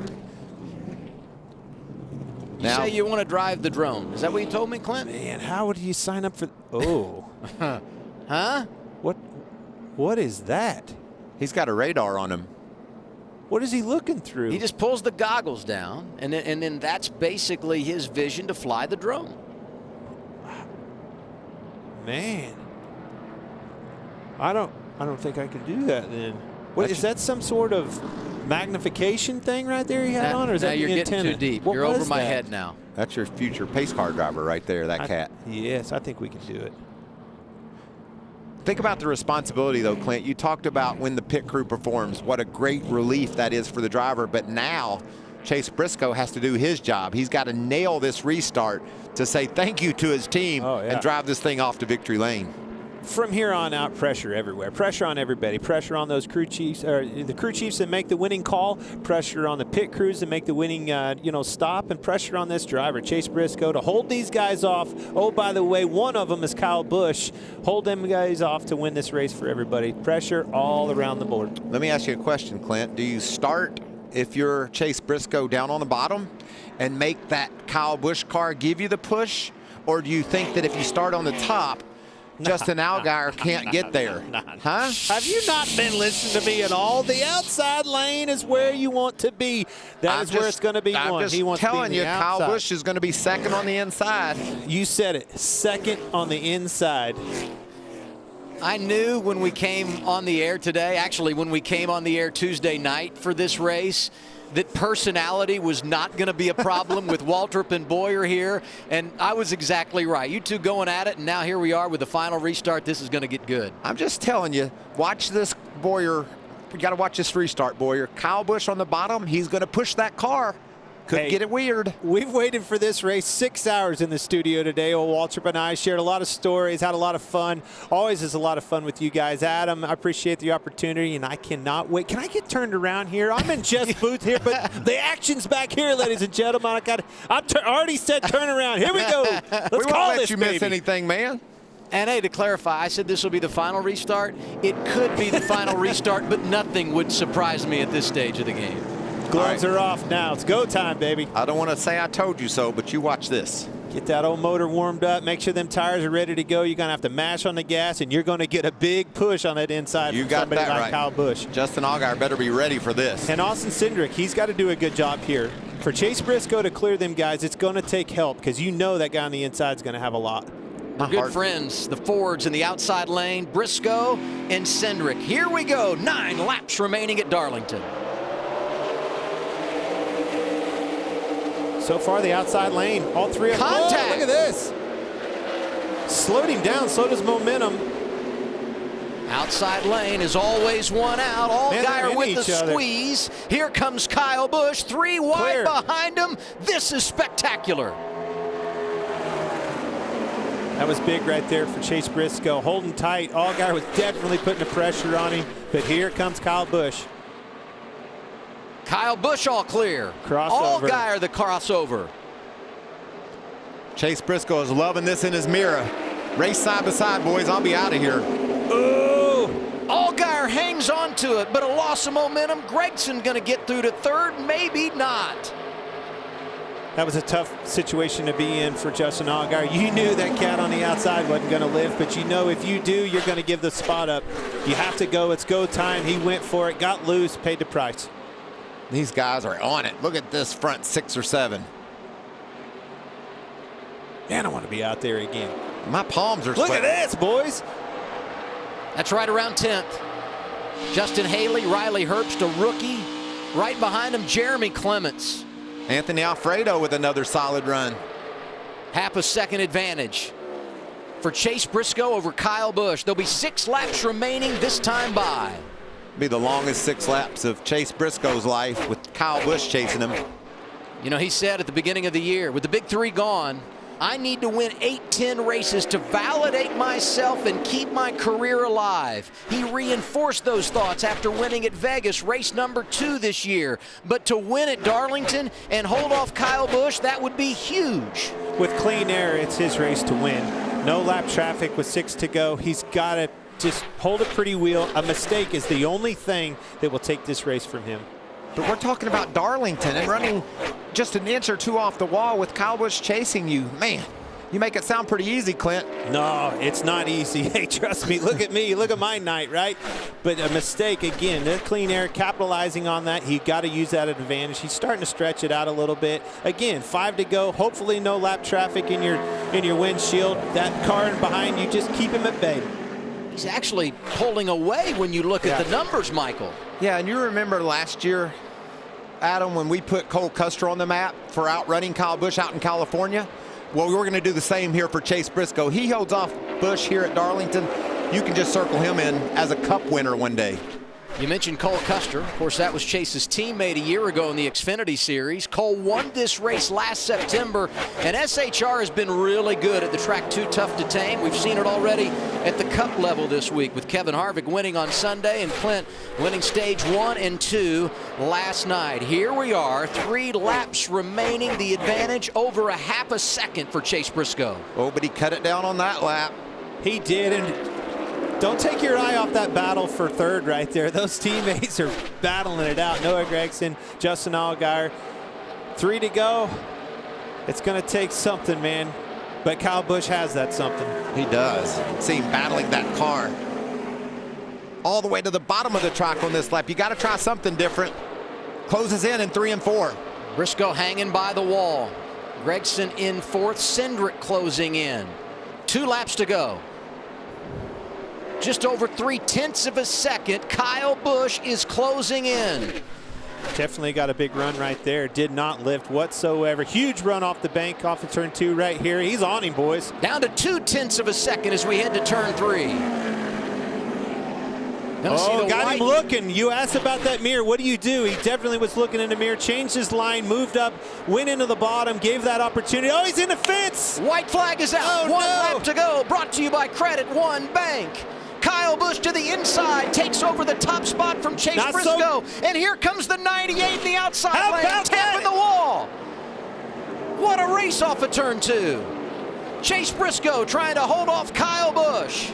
You say you want to drive the drone. Is that what you told me, Clint? Man, how would you sign up for? Oh, huh? What is that? He's got a radar on him. What is he looking through? He just pulls the goggles down, and then that's basically his vision to fly the drone. Man, I don't think I can do that then. What is that? Some sort of magnification thing right there he had on, or is that you're the getting antenna? too deep? What You're over was my that? head now. That's your future pace car driver right there, that cat. Yes, I think we can do it. Think about the responsibility, though, Clint. You talked about when the pit crew performs, what a great relief that is for the driver. But now Chase Briscoe has to do his job. He's got to nail this restart to say thank you to his team and drive this thing off to victory lane. From here on out, pressure everywhere. Pressure on everybody. Pressure on those crew chiefs, or the crew chiefs that make the winning call. Pressure on the pit crews that make the winning, stop, and pressure on this driver, Chase Briscoe, to hold these guys off. Oh, by the way, one of them is Kyle Busch. Hold them guys off to win this race for everybody. Pressure all around the board. Let me ask you a question, Clint. Do you start, if you're Chase Briscoe, down on the bottom and make that Kyle Busch car give you the push? Or do you think that if you start on the top, Justin Allgaier can't get there? Huh? Have you not been listening to me at all? The outside lane is where you want to be. That is where it's going to be won. I'm just telling you, Kyle Busch is going to be second on the inside. You said it. Second on the inside. I knew when we came on the air today, actually when we came on the air Tuesday night for this race, that personality was not going to be a problem with Waltrip and Boyer here, and I was exactly right. You two going at it, and now here we are with the final restart. This is going to get good. I'm just telling you, watch this, Boyer. You got to watch this restart, Boyer. Kyle Busch on the bottom, he's going to push that car. Could get it weird. We've waited for this race 6 hours in the studio today. Old Waltrip and I shared a lot of stories, had a lot of fun. Always is a lot of fun with you guys. Adam, I appreciate the opportunity, and I cannot wait. Can I get turned around here? I'm in Jeff's booth here, but the action's back here, ladies and gentlemen. I already said turn around. Here we go. Let's we won't call let this, you baby. miss anything, man. And hey, to clarify, I said this will be the final restart. It could be the final restart, but nothing would surprise me at this stage of the game. Gloves are off now. It's go time, baby. I don't want to say I told you so, but you watch this. Get that old motor warmed up. Make sure them tires are ready to go. You're going to have to mash on the gas, and you're going to get a big push on that inside You from got somebody that like right. Kyle Busch. Justin Allgaier better be ready for this. And Austin Cindric, he's got to do a good job here. For Chase Briscoe to clear them guys, it's going to take help because you know that guy on the inside is going to have a lot. Good friends, the Fords in the outside lane, Briscoe and Cindric. Here we go, 9 laps remaining at Darlington. So far, the outside lane, all three of them. Contact. Oh, look at this. Slowed him down, slowed his momentum. Outside lane is always one out. Allgaier with the squeeze. Here comes Kyle Busch, 3 wide behind him. This is spectacular. That was big right there for Chase Briscoe. Holding tight. Allgaier was definitely putting the pressure on him. But here comes Kyle Busch. Kyle Busch all clear. Crossover. Allgaier the crossover. Chase Briscoe is loving this in his mirror. Race side by side, boys. I'll be out of here. Ooh. Allgaier hangs on to it, but a loss of momentum. Gragson going to get through to third, maybe not. That was a tough situation to be in for Justin Allgaier. You knew that cat on the outside wasn't going to live, but you know if you do, you're going to give the spot up. You have to go. It's go time. He went for it, got loose, paid the price. These guys are on it. Look at this front 6 or 7. Man, I want to be out there again. My palms are Look sweating. at this, boys. That's right around 10th. Justin Haley, Riley Herbst, a rookie. Right behind him, Jeremy Clements. Anthony Alfredo with another solid run. Half a second advantage for Chase Briscoe over Kyle Busch. There'll be 6 laps remaining this time by. Be the longest 6 laps of Chase Briscoe's life with Kyle Busch chasing him. You know, he said at the beginning of the year, with the big 3 gone, I need to win 8-10 races to validate myself and keep my career alive. He reinforced those thoughts after winning at Vegas, race number 2 this year. But to win at Darlington and hold off Kyle Busch, that would be huge. With clean air, it's his race to win. No lap traffic with 6 to go. He's got to just hold a pretty wheel. A mistake is the only thing that will take this race from him. But we're talking about Darlington and running just an inch or 2 off the wall with Kyle Busch chasing you. Man, you make it sound pretty easy, Clint. No, it's not easy. Hey, trust me. Look at me. Look at my night, right? But a mistake, again, the clean air, capitalizing on that. He got to use that advantage. He's starting to stretch it out a little bit. Again, 5 to go. Hopefully no lap traffic in your windshield. That car behind you, just keep him at bay. He's actually pulling away when you look at the numbers, Michael. Yeah, and you remember last year, Adam, when we put Cole Custer on the map for outrunning Kyle Busch out in California? Well, we're going to do the same here for Chase Briscoe. He holds off Busch here at Darlington. You can just circle him in as a Cup winner one day. You mentioned Cole Custer. Of course, that was Chase's teammate a year ago in the Xfinity Series. Cole won this race last September, and SHR has been really good at the track too tough to tame. We've seen it already at the Cup level this week with Kevin Harvick winning on Sunday and Clint winning stage 1 and 2 last night. Here we are, 3 laps remaining. The advantage over a half a second for Chase Briscoe. Oh, but he cut it down on that lap. He did, and don't take your eye off that battle for third right there. Those teammates are battling it out. Noah Gragson, Justin Allgaier. 3 to go. It's going to take something, man. But Kyle Busch has that something. He does. See him battling that car all the way to the bottom of the track on this lap. You got to try something different. Closes in 3 and 4. Briscoe hanging by the wall. Gragson in 4th. Cindric closing in. 2 laps to go. Just over 3/10 of a second. Kyle Busch is closing in. Definitely got a big run right there. Did not lift whatsoever. Huge run off the bank off of turn 2 right here. He's on him, boys. Down to 0.2 of a second as we head to turn 3. Got him looking. You asked about that mirror. What do? He definitely was looking in the mirror, changed his line, moved up, went into the bottom, gave that opportunity. Oh, he's in the fence. White flag is out. One lap to go. Brought to you by Credit One Bank. Kyle Busch to the inside, takes over the top spot from Chase Briscoe. And here comes the 98 in the outside lane, tapping the wall. What a race off of turn 2. Chase Briscoe trying to hold off Kyle Busch.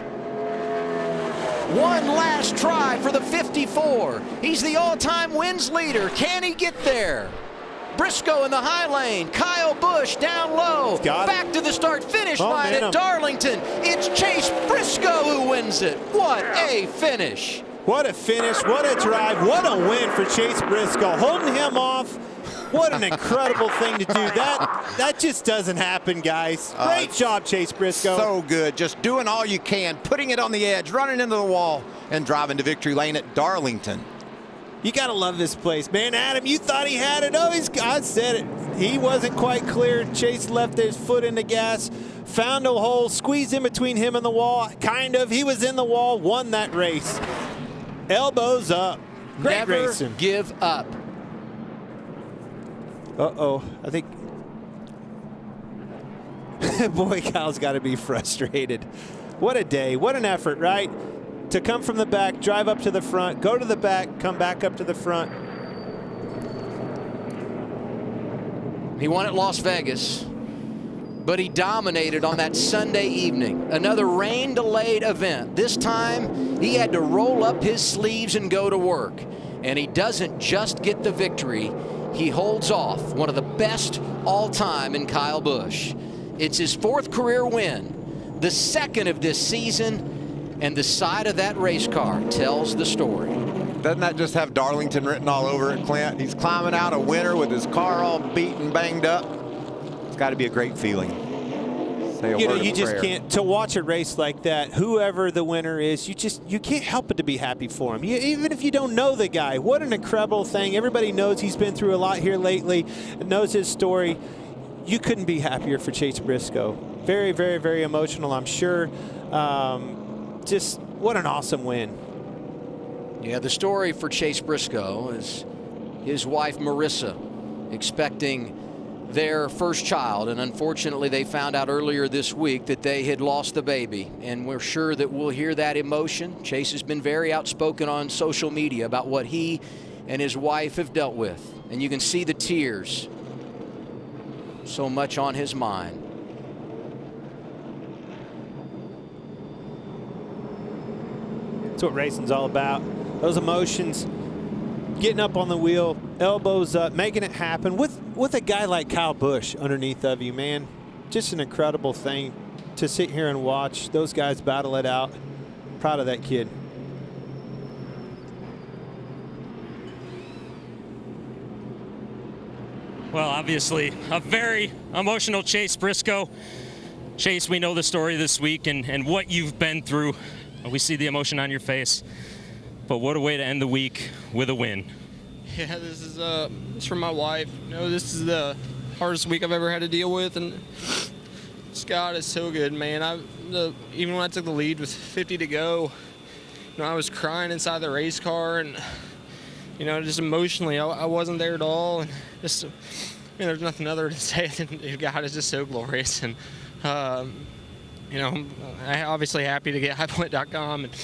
One last try for the 54. He's the all-time wins leader. Can he get there? Briscoe in the high lane. Kyle Busch down low. Back to the start-finish line at Darlington. It's Chase Briscoe who wins it. What a finish. What a finish. What a drive. What a win for Chase Briscoe. Holding him off. What an incredible thing to do. That just doesn't happen, guys. Great job, Chase Briscoe. So good. Just doing all you can, putting it on the edge, running into the wall, and driving to victory lane at Darlington. You got to love this place, man. Adam, you thought he had it. Oh, I said it. He wasn't quite clear. Chase left his foot in the gas, found a hole, squeezed in between him and the wall. Kind of. He was in the wall, won that race. Elbows up. Great racing. Never give up. Uh-oh. I think... Boy, Kyle's got to be frustrated. What a day. What an effort, right? To come from the back, drive up to the front, go to the back, come back up to the front. He won at Las Vegas, but he dominated on that Sunday evening. Another rain-delayed event. This time, he had to roll up his sleeves and go to work. And he doesn't just get the victory. He holds off one of the best all-time in Kyle Busch. It's his 4th career win, the 2nd of this season, and the side of that race car tells the story. Doesn't that just have Darlington written all over it, Clint? He's climbing out a winner with his car all beat and banged up. It's got to be a great feeling. You just can't, to watch a race like that, whoever the winner is, you can't help but to be happy for him. Even if you don't know the guy, what an incredible thing. Everybody knows he's been through a lot here lately, knows his story. You couldn't be happier for Chase Briscoe. Very, very, very emotional, I'm sure. Just what an awesome win. Yeah, the story for Chase Briscoe is his wife Marissa expecting their first child, and unfortunately they found out earlier this week that they had lost the baby, and we're sure that we'll hear that emotion. Chase has been very outspoken on social media about what he and his wife have dealt with, and you can see the tears. So much on his mind. That's what racing's all about. Those emotions, getting up on the wheel, elbows up, making it happen with a guy like Kyle Busch underneath of you, man. Just an incredible thing to sit here and watch those guys battle it out. Proud of that kid. Well, obviously, a very emotional Chase Briscoe. Chase, we know the story this week and what you've been through. We see the emotion on your face. But what a way to end the week with a win. Yeah, this is for my wife. You know, this is the hardest week I've ever had to deal with, and Scott is so good, man. Even when I took the lead with 50 to go, you know, I was crying inside the race car, and you know, just emotionally, I wasn't there at all. And just, there's nothing other to say than God is just so glorious. And you know, I'm obviously happy to get highpoint.com and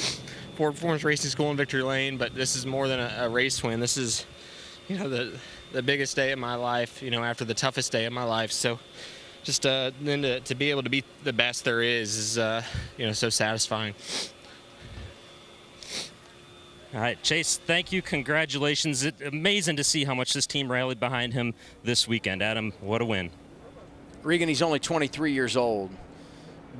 Ford Performance Racing School in Victory Lane, but this is more than a race win. This is, you know, the biggest day of my life, you know, after the toughest day of my life. So just then to be able to be the best there is you know, so satisfying. All right, Chase, thank you. Congratulations. It's amazing to see how much this team rallied behind him this weekend. Adam, what a win. Regan, he's only 23 years old,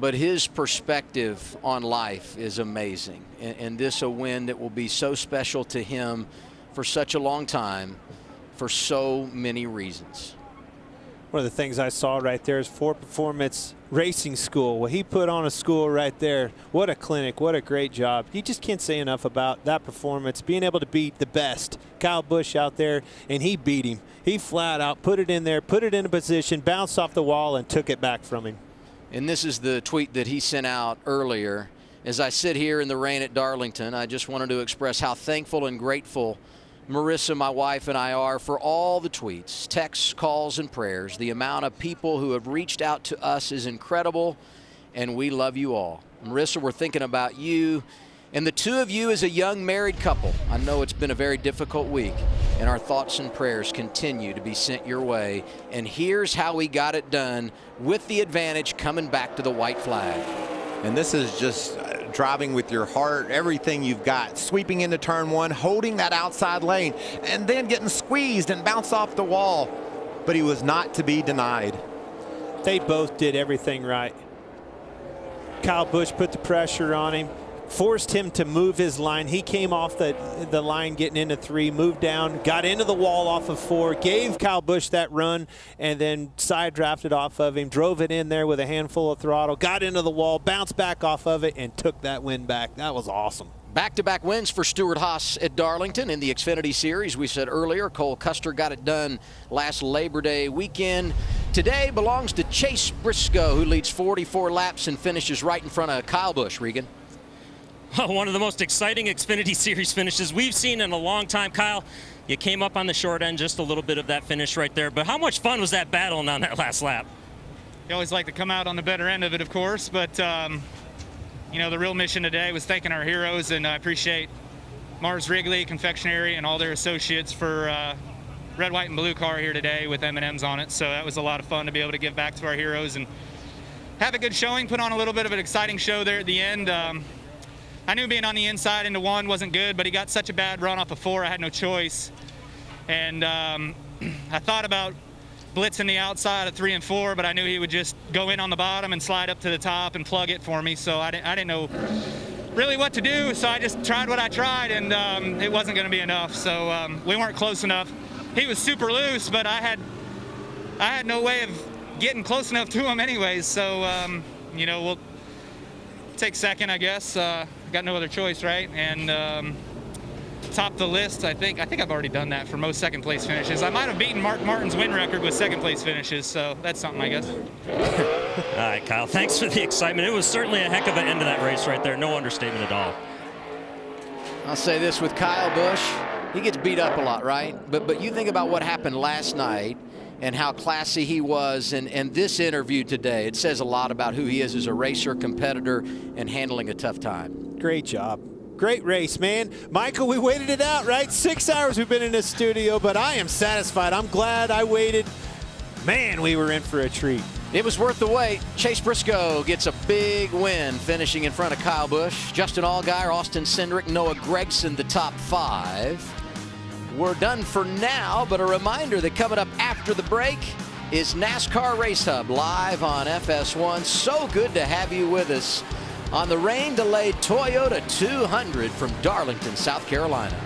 but his perspective on life is amazing. And this a win that will be so special to him for such a long time for so many reasons. One of the things I saw right there is Ford Performance Racing School. Well, he put on a school right there. What a clinic. What a great job. You just can't say enough about that performance, being able to beat the best. Kyle Busch out there, and he beat him. He flat out put it in there, put it in a position, bounced off the wall, and took it back from him. And this is the tweet that he sent out earlier. As I sit here in the rain at Darlington, I just wanted to express how thankful and grateful Marissa, my wife, and I are for all the tweets, texts, calls, and prayers. The amount of people who have reached out to us is incredible, and we love you all. Marissa, we're thinking about you and the two of you as a young married couple. I know it's been a very difficult week, and our thoughts and prayers continue to be sent your way. And here's how we got it done with the advantage coming back to the white flag. And this is just driving with your heart, everything you've got, sweeping into turn one, holding that outside lane, and then getting squeezed and bounced off the wall. But he was not to be denied. They both did everything right. Kyle Busch put the pressure on him, forced him to move his line. He came off the line getting into 3, moved down, got into the wall off of 4, gave Kyle Busch that run, and then side drafted off of him, drove it in there with a handful of throttle, got into the wall, bounced back off of it, and took that win back. That was awesome. Back-to-back wins for Stewart-Haas at Darlington in the Xfinity Series. We said earlier, Cole Custer got it done last Labor Day weekend. Today belongs to Chase Briscoe, who leads 44 laps and finishes right in front of Kyle Busch, Regan. One of the most exciting Xfinity Series finishes we've seen in a long time. Kyle, you came up on the short end, just a little bit of that finish right there. But how much fun was that battling on that last lap? You always like to come out on the better end of it, of course. But, you know, the real mission today was thanking our heroes. And I appreciate Mars Wrigley Confectionery and all their associates for red, white, and blue car here today with M&Ms on it. So that was a lot of fun to be able to give back to our heroes and have a good showing, put on a little bit of an exciting show there at the end. I knew being on the inside into 1 wasn't good, but he got such a bad run off of 4, I had no choice. And I thought about blitzing the outside of 3 and 4, but I knew he would just go in on the bottom and slide up to the top and plug it for me. So I didn't know really what to do, so I just tried what I tried, and it wasn't going to be enough. So we weren't close enough. He was super loose, but I had no way of getting close enough to him anyways. So, you know, we'll take second, I guess. Got no other choice, right? And top the list. I think I've already done that for most second place finishes. I might have beaten Mark Martin's win record with second place finishes, so that's something, I guess. All right, Kyle, thanks for the excitement. It was certainly a heck of an end to that race right there. No understatement at all. I'll say this with Kyle Busch, he gets beat up a lot, right? But you think about what happened last night and how classy he was, and this interview today, it says a lot about who he is as a racer, competitor, and handling a tough time. Great job. Great race, man. Michael, we waited it out, right? 6 hours we've been in this studio, but I am satisfied. I'm glad I waited. Man, we were in for a treat. It was worth the wait. Chase Briscoe gets a big win, finishing in front of Kyle Busch. Justin Allgaier, Austin Cindric, Noah Gragson, the top 5. We're done for now, but a reminder that coming up after the break is NASCAR Race Hub live on FS1. So good to have you with us on the rain-delayed Toyota 200 from Darlington, South Carolina.